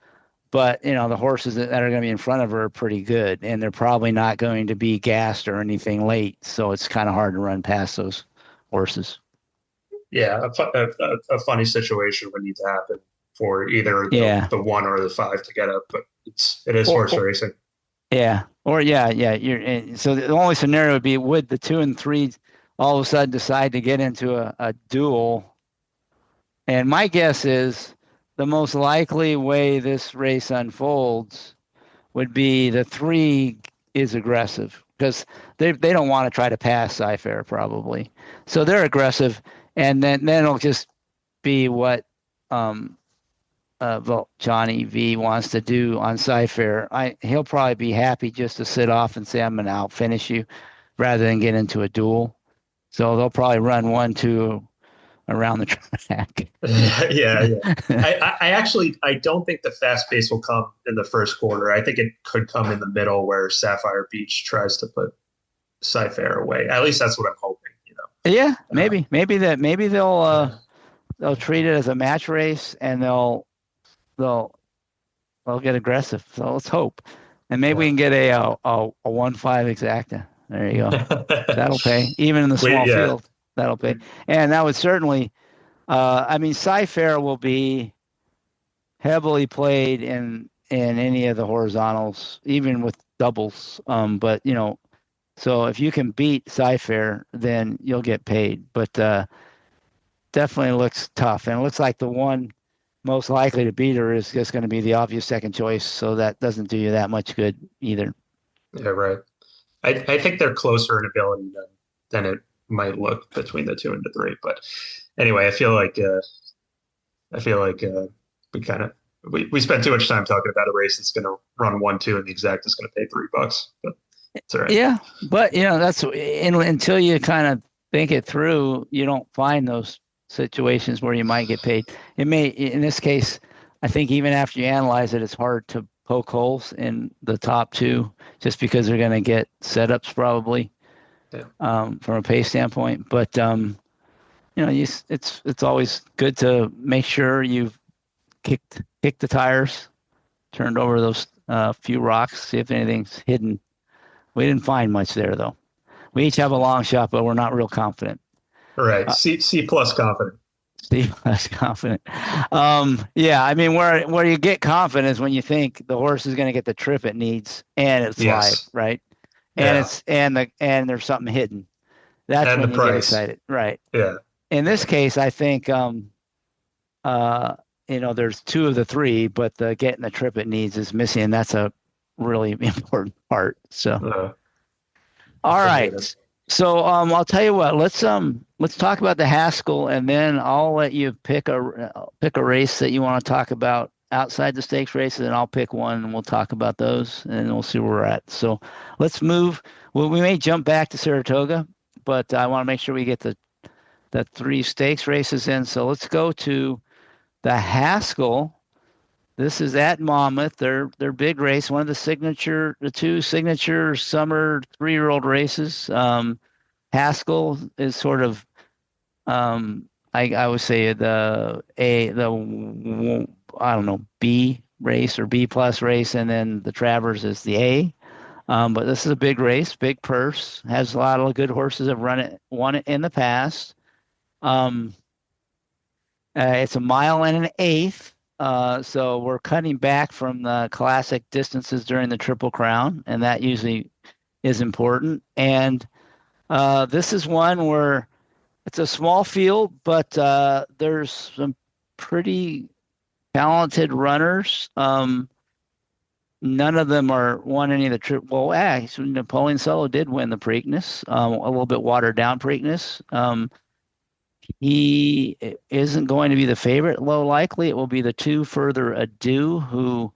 but the horses that are going to be in front of her are pretty good, and they're probably not going to be gassed or anything late. So it's kind of hard to run past those horses. Yeah, a funny situation would need to happen for either the 1 or the 5 to get up, but it is horse racing. Yeah, so the only scenario would be would the 2 and 3 all of a sudden decide to get into a duel, and my guess is the most likely way this race unfolds would be the 3 is aggressive because they don't want to try to pass Cyfair probably, so they're aggressive, and then it'll just be what Johnny V wants to do on Cyfair. He'll probably be happy just to sit off and say I'm going to out finish you, rather than get into a duel. So they'll probably run 1, 2 around the track. Yeah. I don't think the fast pace will come in the first quarter. I think it could come in the middle where Sapphire Beach tries to put Cyfair away. At least that's what I'm hoping. Yeah, maybe they'll treat it as a match race and they'll get aggressive. So let's hope, and maybe we can get a 1-5 exacta. There you go. That'll pay, even in the small field. That'll pay, and that would certainly. Cyfair will be heavily played in any of the horizontals, even with doubles. But so if you can beat Cyfair, then you'll get paid. But definitely looks tough, and it looks like the one most likely to beat her is just going to be the obvious second choice. So that doesn't do you that much good either. Yeah, right. I think they're closer in ability than it might look between the 2 and the 3. But anyway, I feel like we spent too much time talking about a race that's going to run 1-2 and the exact is going to pay $3. But it's all right. Yeah, but that's until you kind of think it through, you don't find those situations where you might get paid. It may, in this case, I think even after you analyze it, it's hard to poke holes in the top 2 just because they're going to get setups probably from a pace standpoint. But it's always good to make sure you've kicked the tires, turned over those few rocks, see if anything's hidden. We didn't find much there though. We each have a long shot, but we're not real confident. Right. C plus confident. C plus confident. Where you get confident is when you think the horse is going to get the trip it needs and it's live, right? And and there's something hidden. That's when you get excited, right? Yeah. In this case, I think there's 2 of the 3, but the getting the trip it needs is missing, and that's a really important part. So, all right. So I'll tell you what. Let's talk about the Haskell, and then I'll let you pick a race that you want to talk about outside the stakes races, and I'll pick one, and we'll talk about those, and we'll see where we're at. So let's move. Well, we may jump back to Saratoga, but I want to make sure we get the 3 stakes races in. So let's go to the Haskell. This is at Monmouth. Their big race, one of the 2 signature summer 3-year-old races. Haskell is sort of, I would say the B race or B plus race, and then the Travers is the A. But this is a big race, big purse. Has a lot of good horses have won it in the past. It's 1 1/8 miles. So we're cutting back from the classic distances during the Triple Crown, and that usually is important. And this is one where it's a small field, but there's some pretty talented runners. None of them won any of the trip. Well, actually, Napoleon Solo did win the Preakness, a little bit watered down Preakness. He isn't going to be the favorite. Low likely, it will be the two further ado who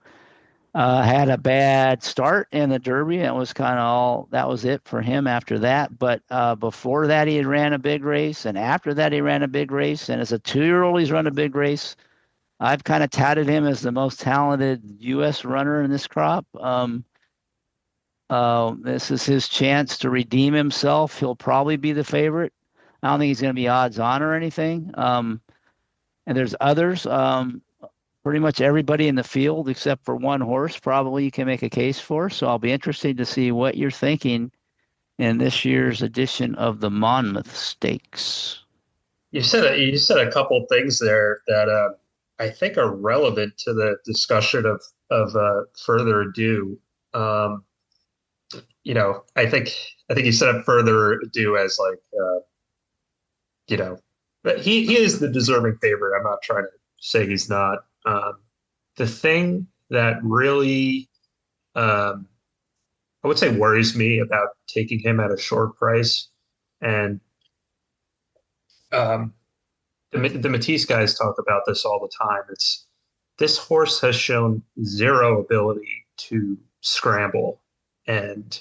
had a bad start in the Derby. And it was kind of all that was it for him after that. But before that, he had ran a big race, and after that, he ran a big race. And as a 2-year-old, he's run a big race. I've kind of touted him as the most talented U.S. runner in this crop. This is his chance to redeem himself. He'll probably be the favorite. I don't think he's going to be odds on or anything. And there's others. Pretty much everybody in the field except for one horse probably you can make a case for. So I'll be interested to see what you're thinking in this year's edition of the Monmouth Stakes. You said a couple things there that I think are relevant to the discussion of further ado. I think you set up further ado as but he is the deserving favorite. I'm not trying to say he's not. The thing that really, I would say, worries me about taking him at a short price, and the Matisse guys talk about this all the time. This horse has shown zero ability to scramble, and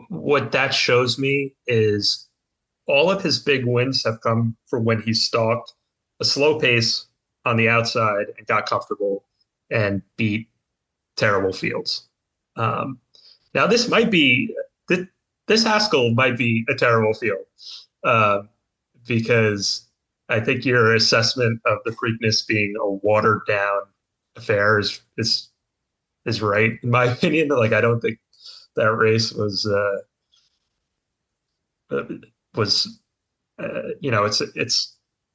what that shows me is all of his big wins have come from when he stalked a slow pace on the outside and got comfortable and beat terrible fields. Now this Haskell might be a terrible field because I think your assessment of the Preakness being a watered down affair is right in my opinion. Like I don't think that race was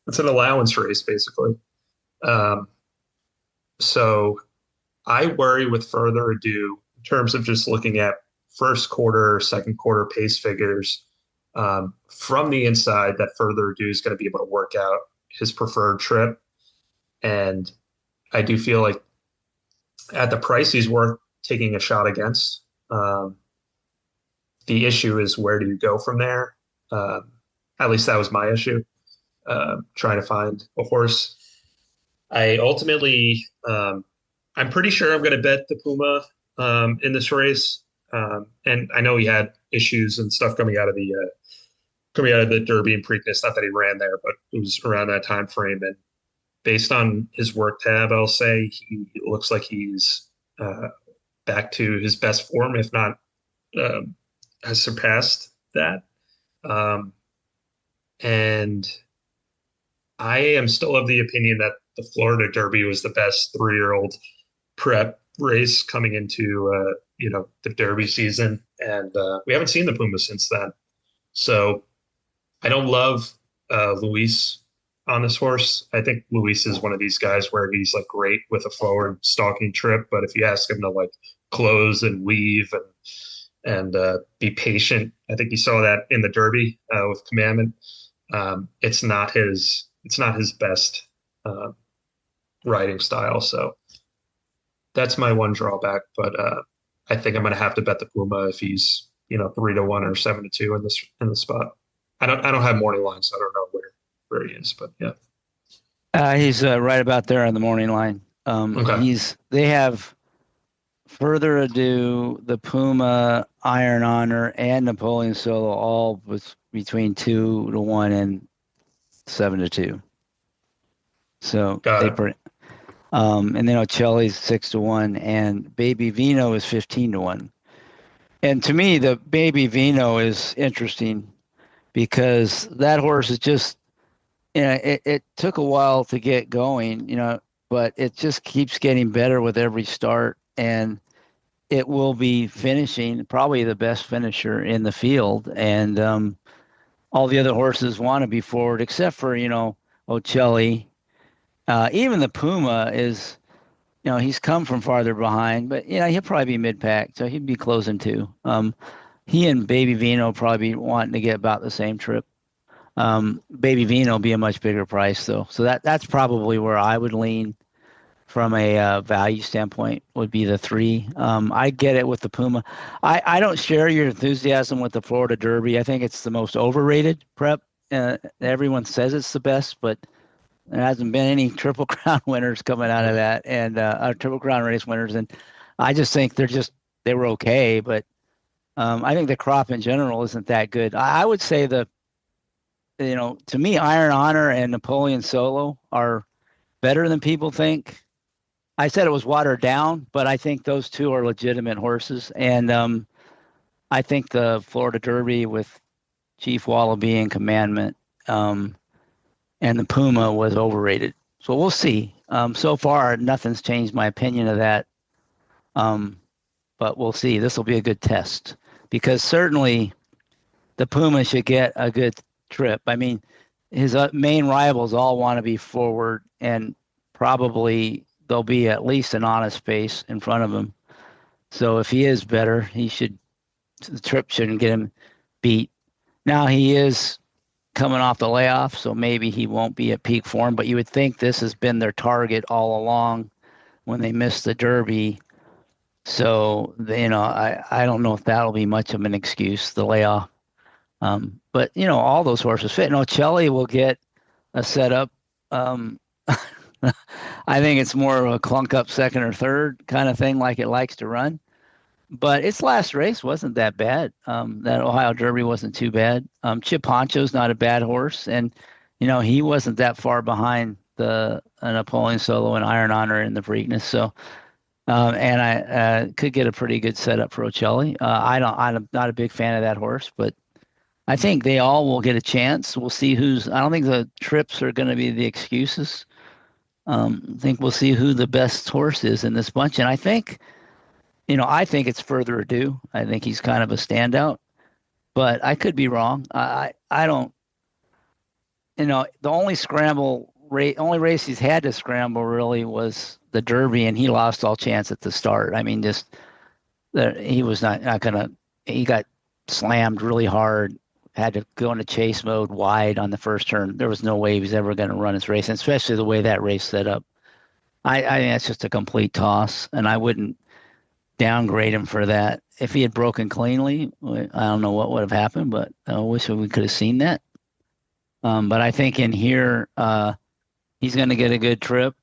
it's an allowance race basically. So I worry with further ado in terms of just looking at first quarter, second quarter pace figures from the inside that further ado is going to be able to work out his preferred trip. And I do feel like at the price he's worth taking a shot against. The issue is where do you go from there? At least that was my issue. Trying to find a horse. I ultimately, I'm pretty sure I'm going to bet the Puma in this race. And I know he had issues and stuff coming out of the Derby and Preakness. Not that he ran there, but it was around that time frame. And based on his work tab, I'll say he looks like he's back to his best form, if not has surpassed that. And I am still of the opinion that the Florida Derby was the best 3-year-old prep race coming into the Derby season, and we haven't seen the Puma since then. So I don't love Luis on this horse. I think Luis is one of these guys where he's like great with a forward stalking trip, but if you ask him to like close and weave and be patient, I think you saw that in the Derby with Commandment. It's not his best riding style, so that's my one drawback. But I think I'm going to have to bet the Puma if he's 3-1 or 7-2 in the spot. I don't have morning line, so I don't know where he is, but yeah. He's right about there on the morning line. Okay. They have further ado, the Puma, Iron Honor, and Napoleon Solo all with between 2-1 and 7-2. So and then Ocelli's 6-1 and Baby Vino is 15-1. And to me, the Baby Vino is interesting because that horse is just, it took a while to get going, but it just keeps getting better with every start, and it will be finishing probably the best finisher in the field. And all the other horses want to be forward except for, Ocelli. Even the Puma is, he's come from farther behind, but he'll probably be mid-pack, so he'd be closing too. He and Baby Vino probably be wanting to get about the same trip. Baby Vino will be a much bigger price though, so that's probably where I would lean from a value standpoint. Would be the 3. I get it with the Puma. I don't share your enthusiasm with the Florida Derby. I think it's the most overrated prep Everyone says it's the best, but there hasn't been any Triple Crown winners coming out of that, and Triple Crown race winners. And I just think they were okay, but I think the crop in general isn't that good. I would say to me, Iron Honor and Napoleon Solo are better than people think. I said it was watered down, but I think those two are legitimate horses. And I think the Florida Derby with Chief Wallaby and Commandment and the Puma was overrated. So we'll see. So far, nothing's changed my opinion of that. But we'll see. This will be a good test because certainly the Puma should get a good trip. I mean, his main rivals all want to be forward, and probably there'll be at least an honest pace in front of him. So if he is better, the trip shouldn't get him beat. Now he is coming off the layoff, so maybe he won't be at peak form, but you would think this has been their target all along when they missed the Derby. So, I don't know if that'll be much of an excuse, the layoff. But, all those horses fit. No, Ocelli will get a setup. I think it's more of a clunk up second or third kind of thing like it likes to run. But its last race wasn't that bad. That Ohio Derby wasn't too bad. Chip Honcho's not a bad horse. And, he wasn't that far behind the Napoleon Solo and Iron Honor in the Preakness. So, and I could get a pretty good setup for Ocelli. I'm not a big fan of that horse, but I think they all will get a chance. We'll see I don't think the trips are going to be the excuses. I think we'll see who the best horse is in this bunch. And I think it's Further Ado. I think he's kind of a standout, but I could be wrong. I don't, the only race he's had to scramble really was the Derby, and he lost all chance at the start. I mean, he was not going to, he got slammed really hard, had to go into chase mode wide on the first turn. There was no way he was ever going to run his race, and especially the way that race set up. I think that's just a complete toss, and I wouldn't downgrade him for that. If he had broken cleanly, I don't know what would have happened, but I wish we could have seen that. But I think in here, he's going to get a good trip.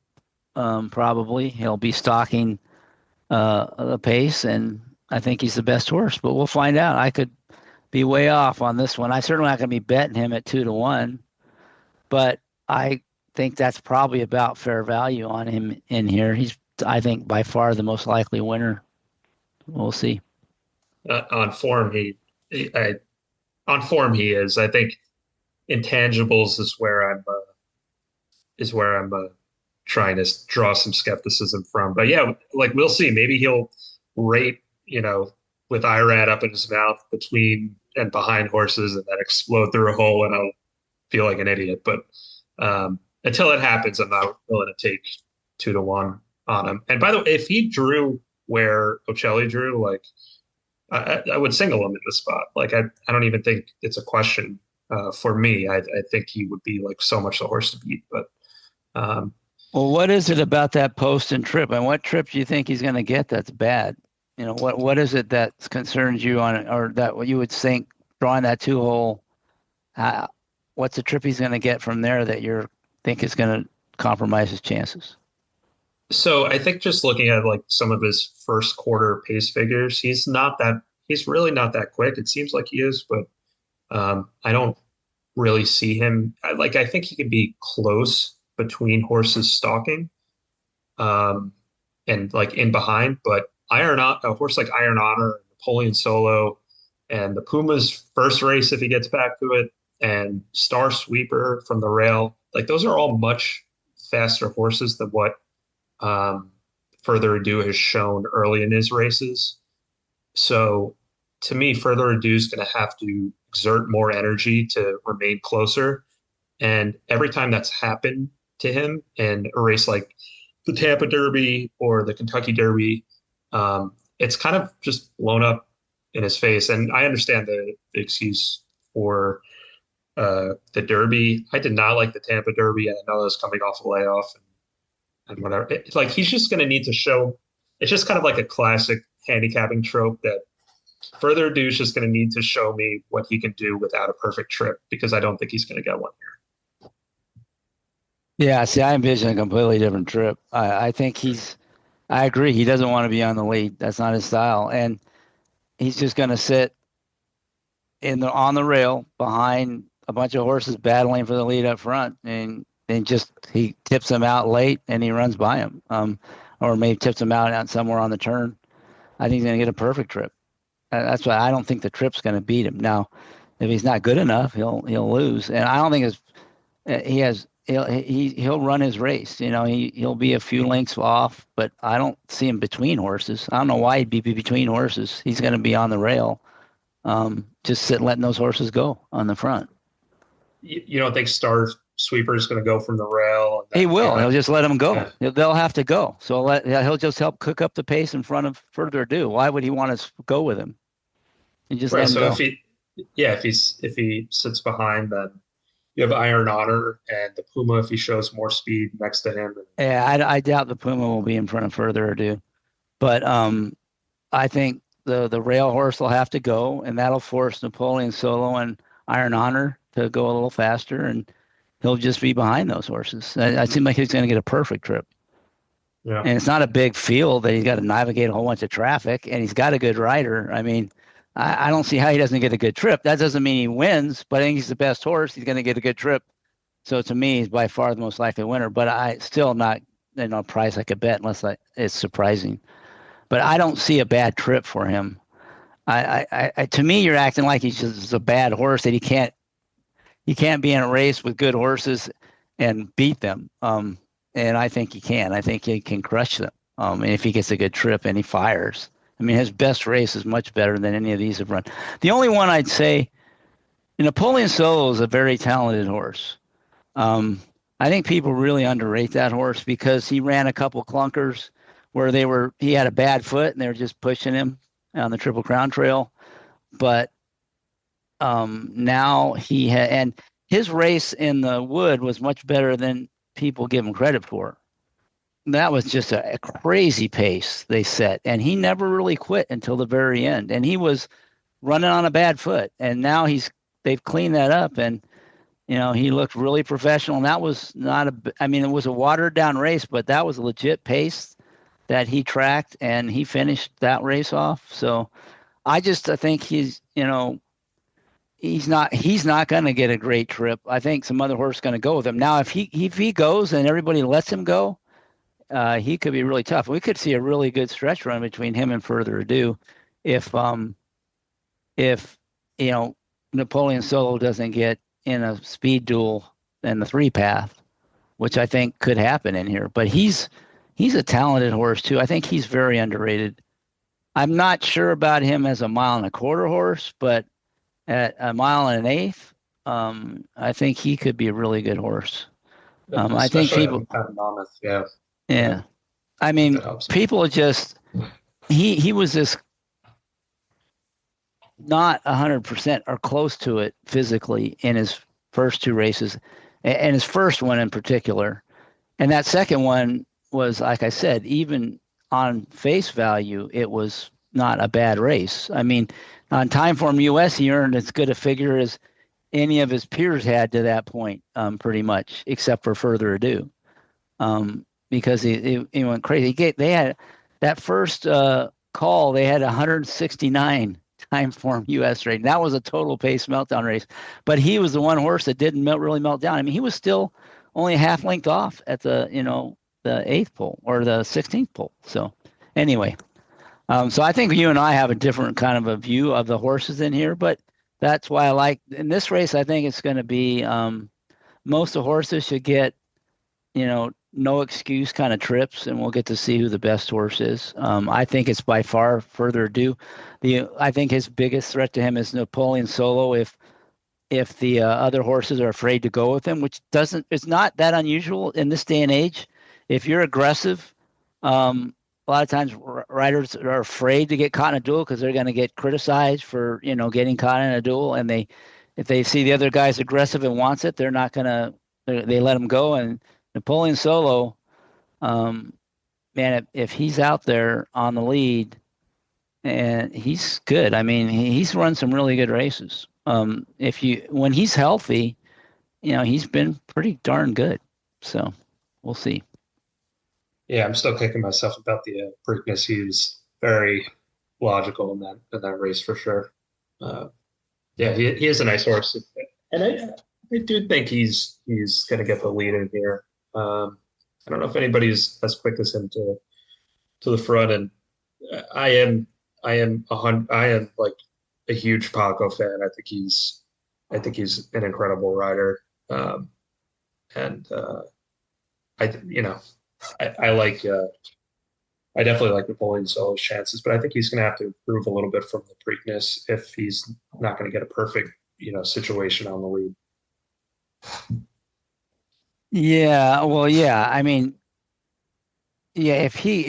Probably he'll be stalking the pace, and I think he's the best horse. But we'll find out. I could be way off on this one. I certainly not going to be betting him at 2-1, but I think that's probably about fair value on him in here. He's, I think, by far the most likely winner. We'll see. On form, he is. I think intangibles is where I'm trying to draw some skepticism from. But yeah, like we'll see. Maybe he'll rate, with IRAD up in his mouth between and behind horses and then explode through a hole, and I'll feel like an idiot. But until it happens, I'm not willing to take 2-1 on him. And by the way, if he drew where Ocelli drew, like I would single him in the spot. Like I don't even think it's a question for me. I think he would be like so much the horse to beat. But well, what is it about that post and trip? And what trip do you think he's going to get that's bad? What is it that concerns you on it, or that what you would think drawing that 2-hole? What's the trip he's going to get from there that you think is going to compromise his chances? So I think just looking at like some of his first quarter pace figures, he's really not that quick. It seems like he is, but I don't really see him. I think he could be close between horses stalking, and like in behind, but a horse like Iron Honor, Napoleon Solo, and the Puma's first race if he gets back to it, and Star Sweeper from the rail, like those are all much faster horses than what Further Ado has shown early in his races. So to me, Further Ado is going to have to exert more energy to remain closer. And every time that's happened to him in a race like the Tampa Derby or the Kentucky Derby, it's kind of just blown up in his face. And I understand the excuse for the Derby. I did not like the Tampa Derby. I know it was coming off a layoff and whatever. He's just going to need to show. It's just kind of like a classic handicapping trope that Further Ado is just going to need to show me what he can do without a perfect trip, because I don't think he's going to get one here. Yeah, see, I envision a completely different trip. I think I agree. He doesn't want to be on the lead. That's not his style. And he's just going to sit on the rail behind a bunch of horses battling for the lead up front, and just he tips them out late and he runs by him, or maybe tips them out somewhere on the turn. I think he's going to get a perfect trip. That's why I don't think the trip's going to beat him. Now, if he's not good enough, he'll lose, and I don't think he'll run his race. He'll be a few lengths off, but I don't see him between horses. I don't know why he'd be between horses. He's going to be on the rail. Just letting those horses go on the front. You don't think Star Sweeper is going to go from the rail? He will. He'll just let them go. Yeah. They'll have to go. So he'll just help cook up the pace in front of Further Ado. Why would he want to go with him? And just let him go. If he sits behind, then you have Iron Honor and the Puma if he shows more speed next to him. Yeah, I doubt the Puma will be in front of Further Ado, but I think the rail horse will have to go, and that'll force Napoleon Solo and Iron Honor to go a little faster, and he'll just be behind those horses. I seem like he's going to get a perfect trip. Yeah. And it's not a big field that he's got to navigate a whole bunch of traffic, and he's got a good rider. I mean, I don't see how he doesn't get a good trip. That doesn't mean he wins, but I think he's the best horse. He's going to get a good trip. So to me, he's by far the most likely winner. But I still not a price I could bet unless it's surprising. But I don't see a bad trip for him. To me, you're acting like he's just a bad horse that he can't be in a race with good horses and beat them. And I think he can. I think he can crush them. And if he gets a good trip and he fires. I mean, his best race is much better than any of these have run. The only one I'd say, Napoleon Solo is a very talented horse. I think people really underrate that horse because he ran a couple clunkers where he had a bad foot and they were just pushing him on the Triple Crown Trail. But now and his race in the Wood was much better than people give him credit for. That was just a crazy pace they set, and he never really quit until the very end. And he was running on a bad foot, and now they've cleaned that up, and he looked really professional. And that was it was a watered down race, but that was a legit pace that he tracked, and he finished that race off. So I think he's not going to get a great trip. I think some other horse is going to go with him. Now, if he goes and everybody lets him go, he could be really tough. We could see a really good stretch run between him and Further Ado if Napoleon Solo doesn't get in a speed duel in the 3-path, which I think could happen in here. But he's a talented horse too. I think he's very underrated. I'm not sure about him as a 1.25 mile horse, but at 1.125 miles, I think he could be a really good horse. I think people at Monmouth, yeah. Yeah. I mean, people are just, he was this not 100% or close to it physically in his first 2 races, and his first one in particular. And that second one was, like I said, even on face value, it was not a bad race. I mean, on Timeform US, he earned as good a figure as any of his peers had to that point, pretty much, except for Further Ado. Because he went crazy. They had that first call. They had 169 Timeform U.S. rating. That was a total pace meltdown race. But he was the one horse that didn't really melt down. I mean, he was still only a half length off at the 8th pole or the 16th pole. So anyway, so I think you and I have a different kind of a view of the horses in here. But that's why I like in this race. I think it's going to be most of the horses should get no excuse kind of trips, and we'll get to see who the best horse is. I think it's by far Further Ado. I think his biggest threat to him is Napoleon Solo if the other horses are afraid to go with him, which it's not that unusual in this day and age. If you're aggressive, a lot of times riders are afraid to get caught in a duel because they're going to get criticized for getting caught in a duel, and if they see the other guy's aggressive and wants it, they're not going to they let him go. And Napoleon Solo, man, if he's out there on the lead, and he's good. I mean, he's run some really good races. When he's healthy, he's been pretty darn good. So we'll see. Yeah, I'm still kicking myself about the Preakness. He was very logical in that race for sure. Uh, yeah, he is a nice horse, and I do think he's going to get the lead in here. I don't know if anybody's as quick as him to the front, and I am I am like a huge Paco fan. I think he's an incredible rider, and I you know I like I definitely like Napoleon Solo's chances, but I think he's going to have to improve a little bit from the Preakness if he's not going to get a perfect situation on the lead. Yeah, well, yeah. I mean, yeah. If he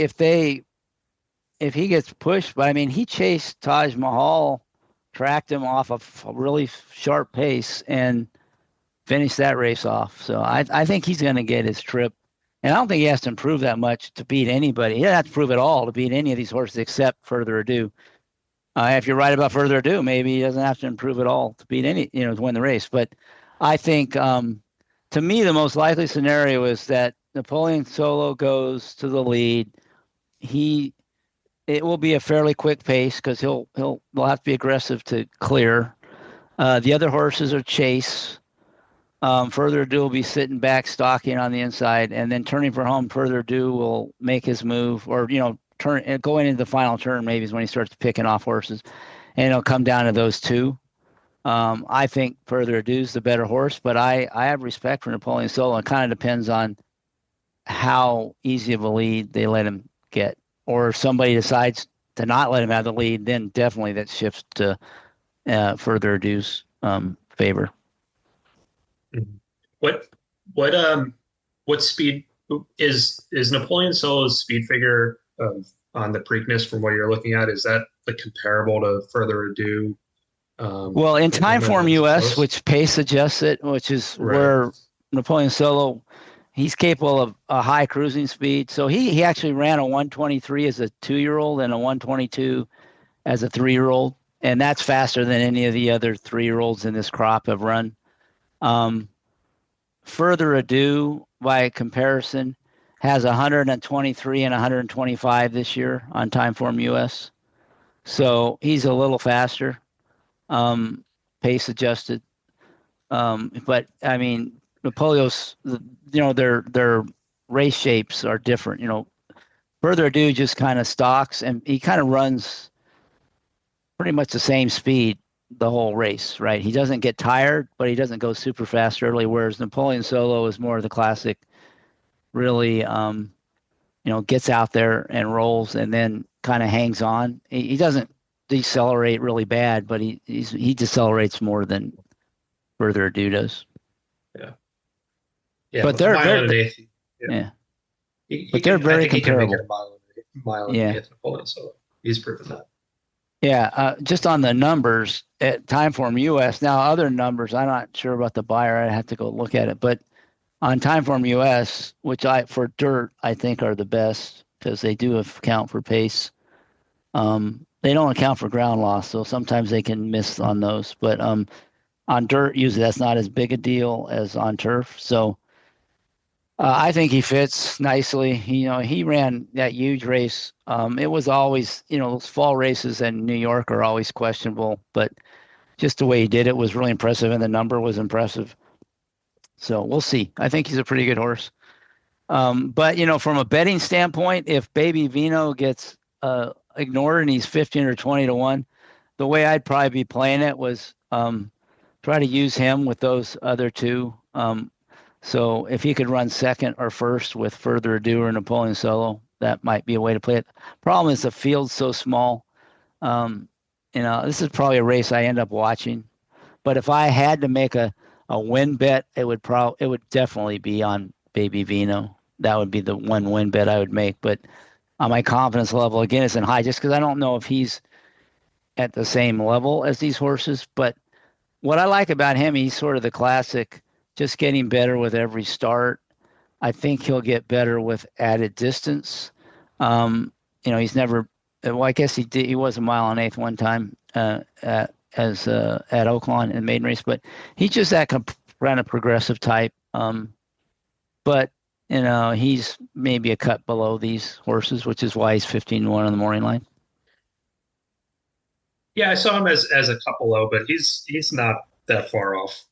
gets pushed, but I mean, he chased Taj Mahal, tracked him off a really sharp pace, and finished that race off. So I think he's going to get his trip. And I don't think he has to improve that much to beat anybody. He doesn't have to prove at all to beat any of these horses except Further Ado. If you're right about Further Ado, maybe he doesn't have to improve at all to beat to win the race. But I think, to me, the most likely scenario is that Napoleon Solo goes to the lead. It will be a fairly quick pace because they'll have to be aggressive to clear. The other horses are Chase. Further Ado will be sitting back, stalking on the inside, and then turning for home. Further Ado will make his move, or going into the final turn. Maybe is when he starts picking off horses, and it'll come down to those two. I think Further Ado is the better horse, but I have respect for Napoleon Solo. It kind of depends on how easy of a lead they let him get, or if somebody decides to not let him have the lead, then definitely that shifts to Further Ado's favor. What what speed is Napoleon Solo's speed figure on the Preakness from what you're looking at? Is that like comparable to Further Ado? Well, in Timeform US, which pace adjusts it, which is Right. where Napoleon Solo, he's capable of a high cruising speed. So he actually ran a 123 as a 2-year-old and a 122 as a 3-year-old, and that's faster than any of the other 3-year-olds in this crop have run. Further Ado, by comparison, has 123 and 125 this year on Timeform US. So he's a little faster, pace adjusted. But I mean, Napoleon's, their race shapes are different. Further Ado just kind of stalks, and he kind of runs pretty much the same speed the whole race, right? He doesn't get tired, but he doesn't go super fast early, whereas Napoleon Solo is more of the classic, really, gets out there and rolls and then kind of hangs on. He doesn't decelerate really bad, but he decelerates more than Further Ado does. Yeah, but they're very comparable. Mile and an eighth Napoleon Solo. He's proven that. Yeah, just on the numbers at Timeform US. Now, other numbers, I'm not sure about the buyer. I have to go look at it. But on Timeform US, which for dirt, I think are the best because they do account for pace. They don't account for ground loss, so sometimes they can miss on those. But on dirt, usually that's not as big a deal as on turf. So I think he fits nicely. He ran that huge race. It was always, those fall races in New York are always questionable, but just the way he did it was really impressive, and the number was impressive. So we'll see. I think he's a pretty good horse. But from a betting standpoint, if Baby Vino gets ignored and he's 15 or 20 to 1, the way I'd probably be playing it was try to use him with those other two. So if he could run second or first with Further Ado or Napoleon Solo, that might be a way to play it. Problem is the field's so small. This is probably a race I end up watching. But if I had to make a win bet, it would definitely be on Baby Vino. That would be the one win bet I would make. But my confidence level again isn't high, just because I don't know if he's at the same level as these horses. But what I like about him, he's sort of the classic, just getting better with every start. I think he'll get better with added distance. He's never well, I guess he did. He was a mile and eighth one time at Oaklawn in the maiden race, but he's just that kind of progressive type. But he's maybe a cut below these horses, which is why he's 15-1 on the morning line. Yeah, I saw him as a couple low, but he's not that far off.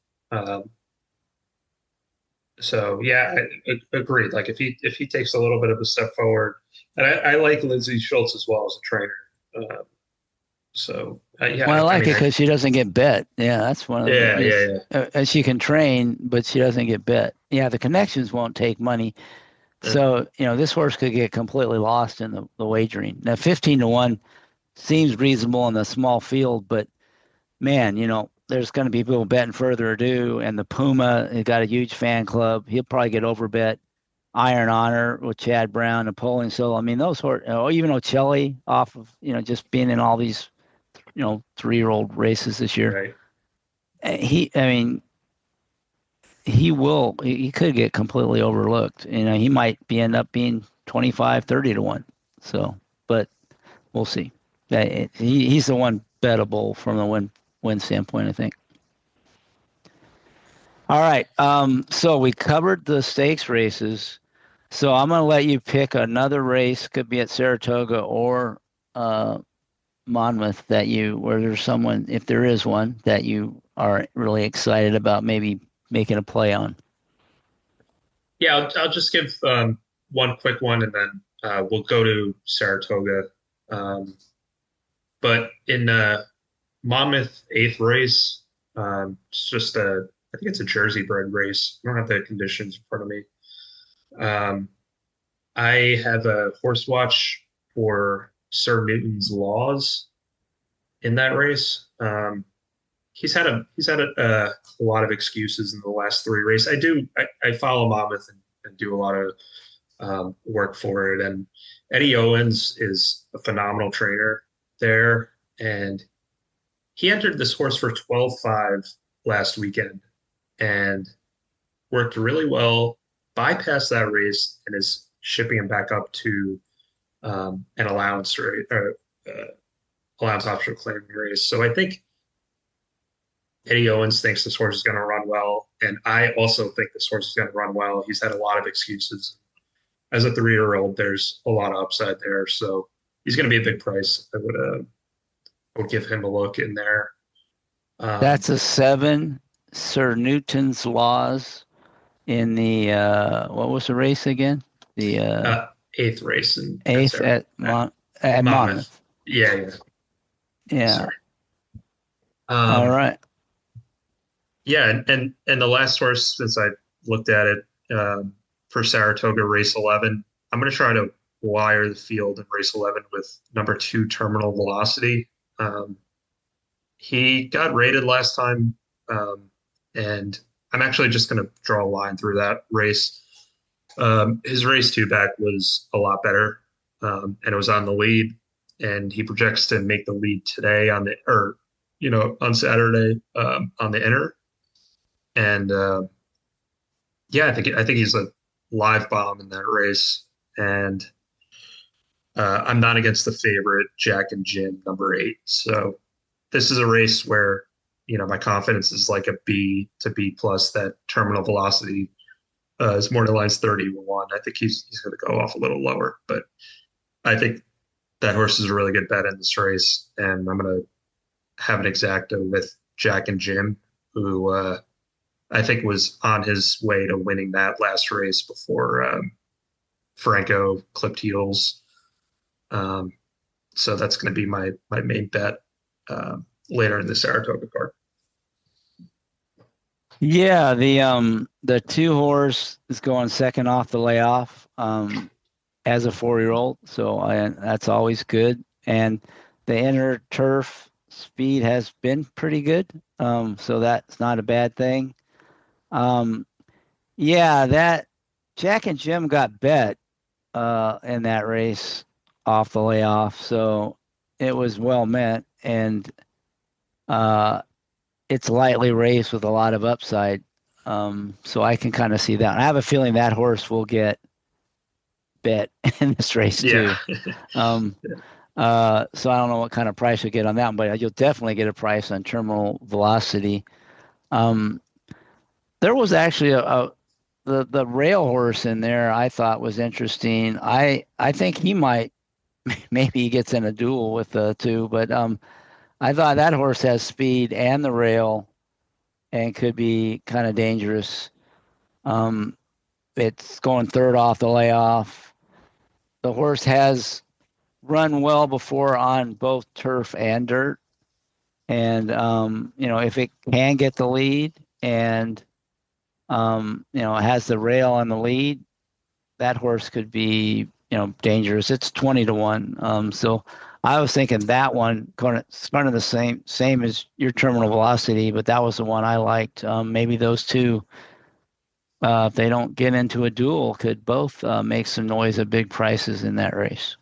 So yeah, I agreed. Like if he takes a little bit of a step forward, and I like Lindsay Schultz as well as a trainer. Yeah. Well, I like it because she doesn't get bet. Yeah, that's one of the and she can train, but she doesn't get bet. Yeah, the connections won't take money. So this horse could get completely lost in the wagering. Now 15-1 seems reasonable in the small field, but man, there's going to be people betting further ado, and the Puma has got a huge fan club. He'll probably get overbet. Iron Honor with Chad Brown, Napoleon Solo. I mean, those horses, even Ocelli off of, just being in all these, 3-year-old races this year. Right. He could get completely overlooked. He might end up being 25-30-1. So, but we'll see. He's the one bettable from the win standpoint, I think. All right. So we covered the stakes races. So I'm going to let you pick another race. Could be at Saratoga or Monmouth where there's someone, if there is one, that you are really excited about maybe making a play on. Yeah, I'll just give one quick one, and then we'll go to Saratoga. But in Monmouth 8th race, it's just I think it's a Jersey bred race. I don't have the conditions in front of me. I have a horse watch for Sir Newton's Laws in that race. He's had a lot of excuses in the last 3 races. I follow Monmouth and do a lot of work for it. And Eddie Owens is a phenomenal trainer there, and he entered this horse for 12.5 last weekend and worked really well, bypassed that race, and is shipping him back up to an allowance rate, allowance optional claiming race. So I think Eddie Owens thinks this horse is going to run well, and I also think this horse is going to run well. He's had a lot of excuses. As a 3-year-old, there's a lot of upside there, so he's going to be a big price. I would give him a look in there. That's a 7, Sir Newton's Laws in the what was the race again? The 8th race in 8th at Monmouth. Yeah. Sorry. All right. Yeah, and the last horse, since I looked at it for Saratoga race 11, I'm going to try to wire the field in race 11 with number 2 Terminal Velocity. He got rated last time, and I'm actually just going to draw a line through that race. His race 2 back was a lot better, and it was on the lead, and he projects to make the lead today on Saturday on the inner. And I think he's a live bomb in that race, and I'm not against the favorite, Jack and Jim, number 8. So this is a race where, my confidence is like a B to B plus. That Terminal Velocity is morning lines 30-1. I think he's going to go off a little lower, but I think that horse is a really good bet in this race, and I'm going to have an exacto with Jack and Jim, who I think was on his way to winning that last race before Franco clipped heels. So that's going to be my main bet later in the Saratoga card. Yeah, the 2 horse is going second off the layoff as a 4-year-old, so that's always good. And the inner turf speed has been pretty good, so that's not a bad thing. That Jack and Jim got bet in that race off the layoff, so it was well meant, and it's lightly raced with a lot of upside, so I can kind of see that. I have a feeling that horse will get bet in this race too. So I don't know what kind of price you'll get on that one, but you'll definitely get a price on Terminal Velocity. Um, there was actually the rail horse in there I thought was interesting. I think he might maybe he gets in a duel with the two, but I thought that horse has speed and the rail and could be kind of dangerous. Um, it's going third off the layoff. The horse has run well before on both turf and dirt. And if it can get the lead and it has the rail on the lead, that horse could be, dangerous. It's 20-1. So I was thinking that one it's kind of the same as your Terminal Velocity, but that was the one I liked. Maybe those two, if they don't get into a duel, could both make some noise at big prices in that race.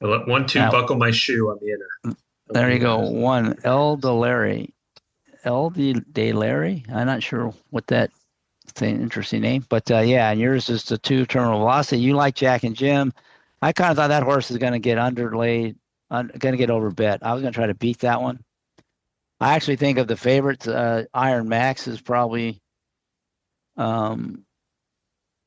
I let 1-2 Now, buckle my shoe on the inner. there you go. One, El Delary. El De Larry. I'm not sure what that thing, interesting name, but yeah, and yours is the 2 Terminal Velocity. You like Jack and Jim. I kind of thought that horse is going to get underlaid, going to get overbet. I was going to try to beat that one. I actually think of the favorites. Iron Max is probably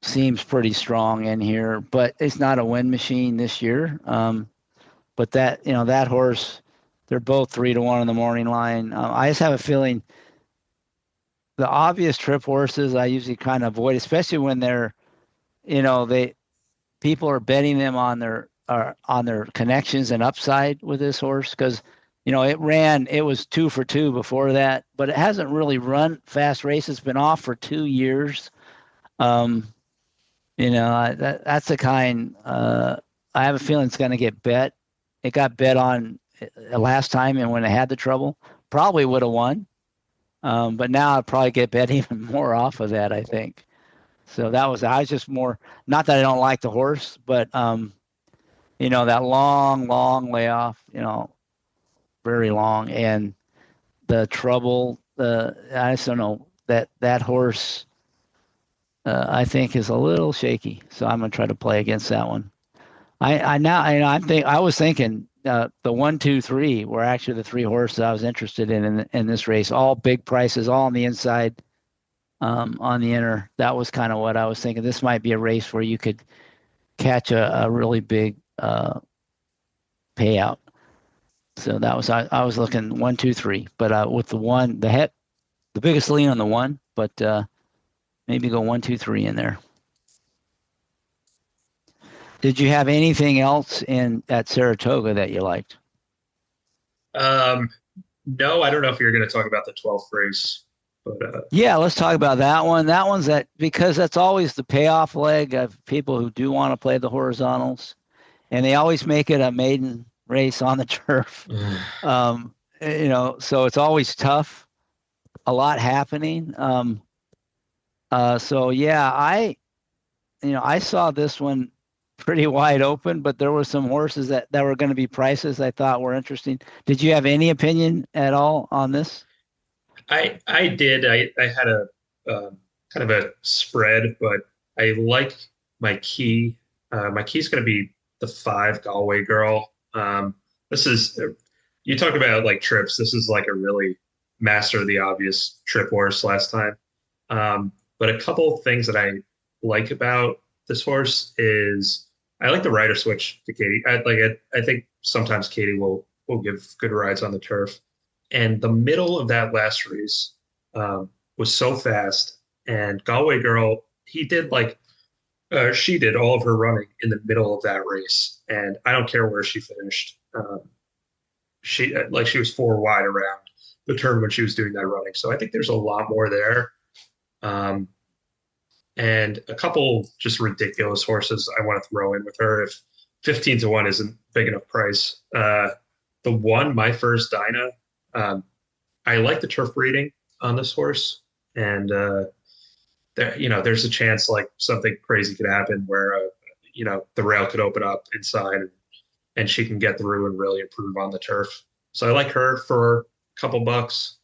seems pretty strong in here, but it's not a win machine this year. But that horse, they're both 3-1 in the morning line. I just have a feeling the obvious trip horses I usually kind of avoid, especially when they're, people are betting them on their connections and upside with this horse because, it was 2 for 2 before that, but it hasn't really run fast races. It's been off for 2 years. That's the kind. I have a feeling it's going to get bet. It got bet on last time, and when it had the trouble, probably would have won. But now I'd probably get bet even more off of that, I think. So I was just more, not that I don't like the horse, but, that long layoff, very long. And the trouble, I just don't know, that horse, I think is a little shaky. So I'm going to try to play against that one. I was thinking the 1, 2, 3 were actually the 3 horses I was interested in this race. All big prices, all on the inside, on the inner. That was kind of what I was thinking. This might be a race where you could catch a really big payout. So that was I was looking 1, 2, 3, but with the one, the biggest lean on the one, but maybe go 1, 2, 3 in there. Did you have anything else at Saratoga that you liked? No, I don't know if you're going to talk about the 12th race, but yeah, let's talk about that one. That one's because that's always the payoff leg of people who do want to play the horizontals, and they always make it a maiden race on the turf. So it's always tough. A lot happening. So yeah, I saw this one pretty wide open, but there were some horses that were going to be prices I thought were interesting. Did you have any opinion at all on this? I did. I had a kind of a spread, but I like my key. My key is going to be the 5 Galway Girl. This is you talk about like trips. This is like a really master of the obvious trip horse last time. But a couple of things that I like about this horse is I like the rider switch to Katie. I think sometimes Katie will give good rides on the turf. And the middle of that last race was so fast. And Galway Girl, she did all of her running in the middle of that race. And I don't care where she finished. She was 4 wide around the turn when she was doing that running. So I think there's a lot more there. And a couple just ridiculous horses I want to throw in with her if 15-1 isn't big enough price. The one, My First Dinah, I like the turf breeding on this horse, and there's a chance like something crazy could happen where the rail could open up inside and she can get through and really improve on the turf. So I like her for a couple bucks.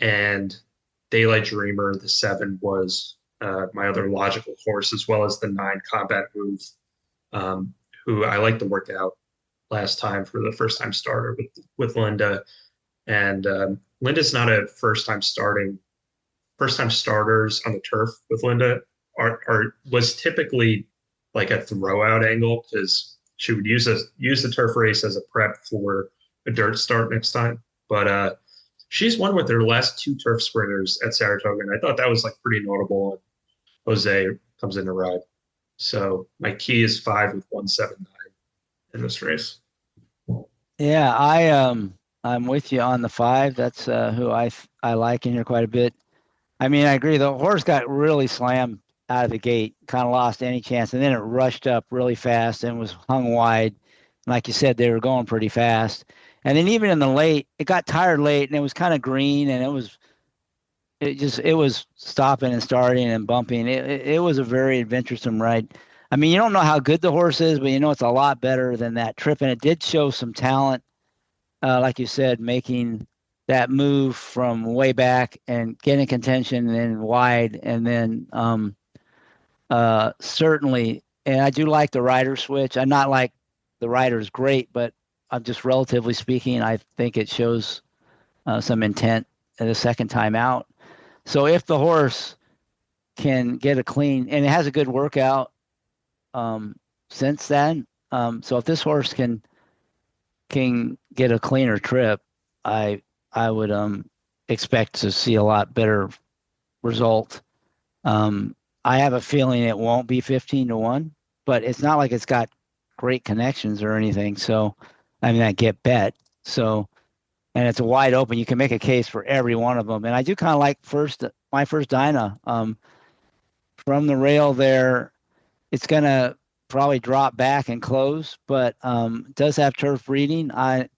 And Daylight Dreamer, the 7 was my other logical horse, as well as the 9 Combat Move. who I like to work out last time for the first time starter with Linda. And Linda's not a first time starters on the turf with Linda was typically like a throwout angle because she would use the turf race as a prep for a dirt start next time. But she's won with her last two turf sprinters at Saratoga, and I thought that was like pretty notable. And Jose comes in to ride. So my key is 5 with 179 in this race. Yeah, I'm with you on the 5. That's who I like in here quite a bit. I mean, I agree. The horse got really slammed out of the gate, kind of lost any chance, and then it rushed up really fast and was hung wide. Like you said, they were going pretty fast. And then even in the late, it got tired late, and it was kind of green, and it was stopping and starting and bumping. It was a very adventuresome ride. I mean, you don't know how good the horse is, but you know it's a lot better than that trip, and it did show some talent, like you said, making that move from way back and getting contention and then wide, and then certainly. And I do like the rider switch. I'm not like the rider's great, but I'm just relatively speaking, I think it shows some intent at the second time out. So if the horse can get a clean, and it has a good workout since then, so if this horse can get a cleaner trip, I would expect to see a lot better result. I have a feeling it won't be 15-1, but it's not like it's got great connections or anything. So I mean, I get bet. So, and it's a wide open. You can make a case for every one of them. And I do kind of like my first Dinah from the rail there. It's going to probably drop back and close, but does have turf breeding. I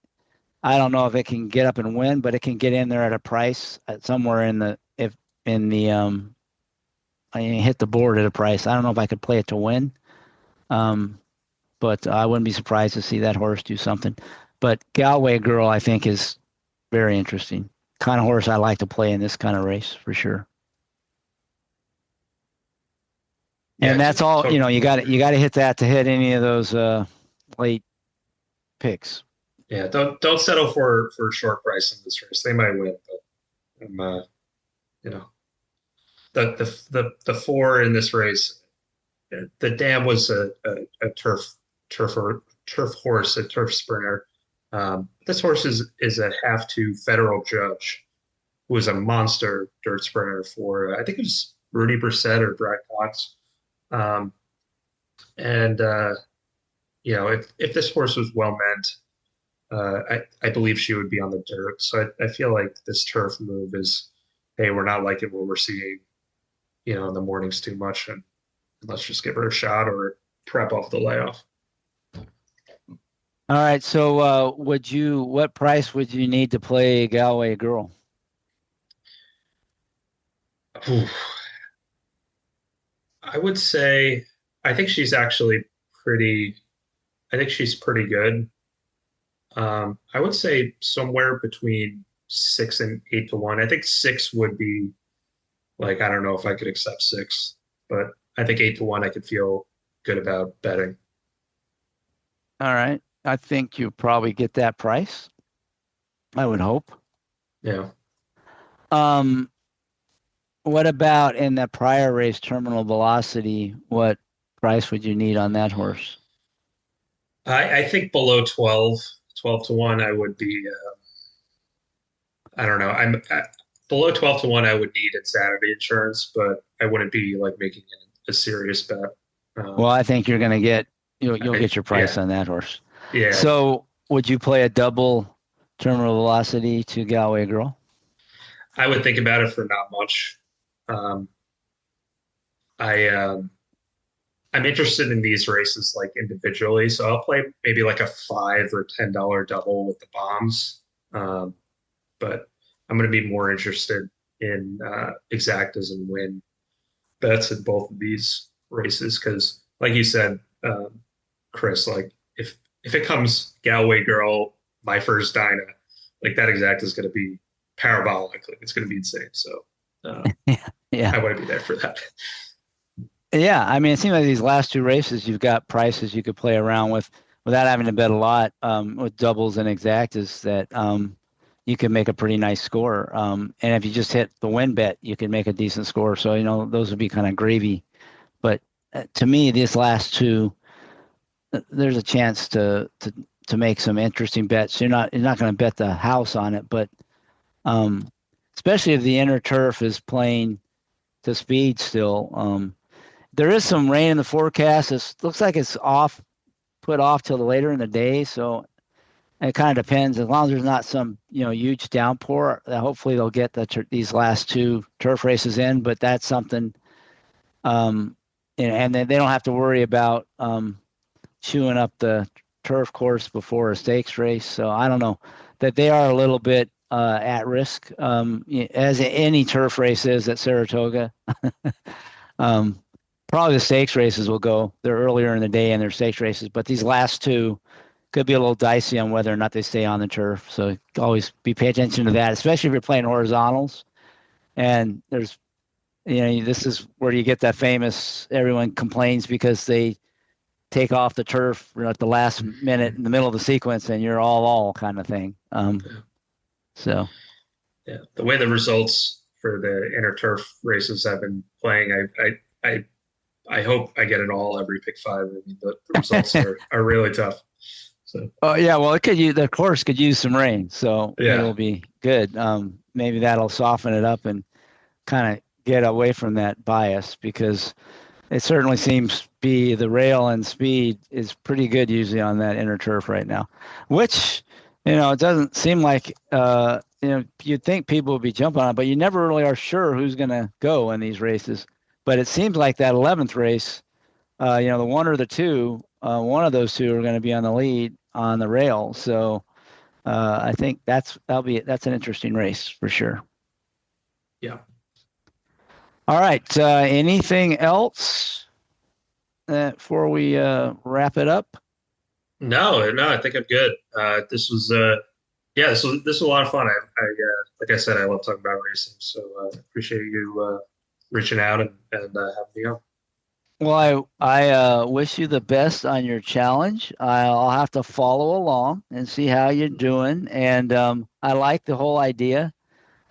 don't know if it can get up and win, but it can get in there at a price at somewhere I hit the board at a price. I don't know if I could play it to win, but I wouldn't be surprised to see that horse do something. But Galway Girl, I think, is very interesting. Kind of horse I like to play in this kind of race for sure. And that's all. You got to hit that to hit any of those late picks. Yeah, don't settle for a short price in this race. They might win, but the 4 in this race, the dam was a turf horse, a turf sprinter. This horse is a half-to federal judge who was a monster dirt sprinter for I think it was Rudy Brissett or Brad Cox. If this horse was well meant, I believe she would be on the dirt. So I feel like this turf move is, hey, we're not liking what we're seeing, in the mornings too much, and let's just give her a shot or prep off the layoff. All right. So what price would you need to play Galway Girl? I would say, I think she's pretty good. I would say somewhere between 6 and 8-1. I think 6 would be like, I don't know if I could accept 6, but I think 8-1 I could feel good about betting. All right. I think you probably get that price. I would hope. Yeah. What about in the prior race, Terminal Velocity? What price would you need on that horse? I think below 12-1, I would be. I don't know. Below 12-1. I would need insanity insurance, but I wouldn't be like making a serious bet. Well, I think you'll get your price on that horse. Yeah. So, would you play a double Terminal Velocity to Galway Girl? I would think about it for not much. I'm interested in these races like individually, so I'll play maybe like a $5 or $10 double with the bombs. But I'm going to be more interested in exactas and win bets in both of these races because, like you said, Chris, like if it comes Galway Girl, my first Dinah, like that exacta is going to be parabolic. Like it's going to be insane. So yeah, I want to be there for that. Yeah, I mean, it seems like these last two races, you've got prices you could play around with without having to bet a lot, with doubles and exactas that you can make a pretty nice score. And if you just hit the win bet, you can make a decent score. So, those would be kind of gravy. But to me, these last two, there's a chance to make some interesting bets. You're not going to bet the house on it, but especially if the inner turf is playing to speed still. There is some rain in the forecast. It looks like it's put off till later in the day. So it kind of depends. As long as there's not some, huge downpour, hopefully they'll get these last two turf races in. But that's something, and they don't have to worry about chewing up the turf course before a stakes race. So I don't know that they are a little bit at risk, as any turf race is at Saratoga. Probably the stakes races will go. They're earlier in the day and they're stakes races, but these last two could be a little dicey on whether or not they stay on the turf. So always pay attention to that, especially if you're playing horizontals. And there's, this is where you get that famous, everyone complains because they take off the turf at the last minute in the middle of the sequence and you're all kind of thing. So. Yeah, the way the results for the inner turf races have been playing, I hope I get it all every pick five. I mean, the results are really tough. So. Oh yeah, well, the course could use some rain, so yeah. It'll be good. Maybe that'll soften it up and kind of get away from that bias, because it certainly seems to be the rail and speed is pretty good usually on that inner turf right now, which it doesn't seem like you'd think people would be jumping on it, but you never really are sure who's going to go in these races. But it seems like that 11th race, the one or the two, one of those two are going to be on the lead on the rail. So I think that's an interesting race for sure. Yeah. All right. Anything else before we wrap it up? No, I think I'm good. This was this was a lot of fun. I like I said, I love talking about racing, so appreciate you reaching out and having me on. Well, I wish you the best on your challenge. I'll have to follow along and see how you're doing. And I like the whole idea.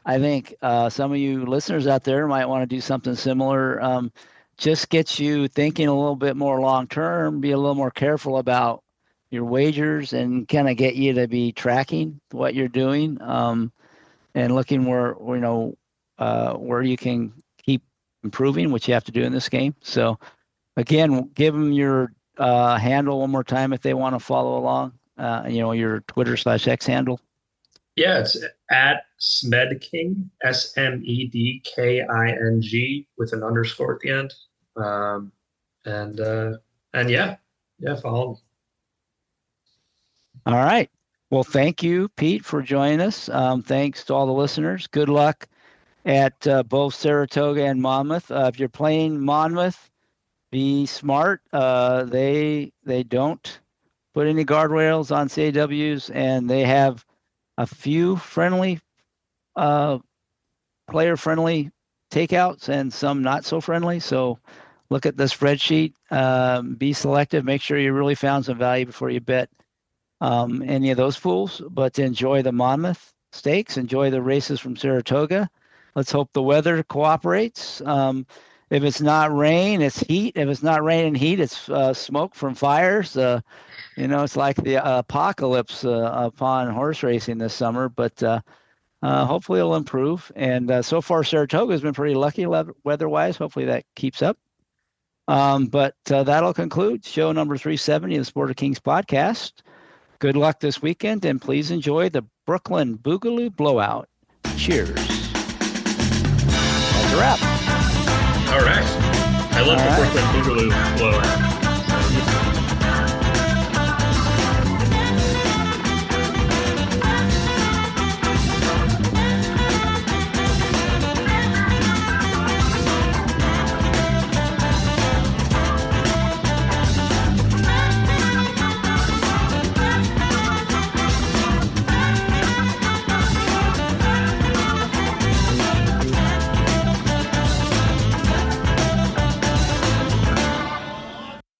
I think some of you listeners out there might want to do something similar. Just gets you thinking a little bit more long term, be a little more careful about your wagers, and kind of get you to be tracking what you're doing, and looking where you can keep improving, which you have to do in this game. So again, give them your handle one more time if they want to follow along. Your Twitter/X handle. Yeah, it's at Smedking, SMEDKING with an underscore at the end. And follow me. All right. Well, thank you, Pete, for joining us. Thanks to all the listeners. Good luck at both Saratoga and Monmouth. If you're playing Monmouth, be smart. They don't put any guardrails on CAWs, and they have a few friendly, player-friendly takeouts and some not so friendly. So look at the spreadsheet. Be selective. Make sure you really found some value before you bet any of those pools. But enjoy the Monmouth Stakes. Enjoy the races from Saratoga. Let's hope the weather cooperates. If it's not rain, it's heat. If it's not rain and heat, it's smoke from fires. It's like the apocalypse upon horse racing this summer. But hopefully it'll improve. And so far, Saratoga has been pretty lucky weather-wise. Hopefully that keeps up. But that'll conclude show number 370 of the Sport of Kings podcast. Good luck this weekend, and please enjoy the Brooklyn Boogaloo Blowout. Cheers. That's a wrap. All right. I love the Brooklyn Boogaloo Blowout.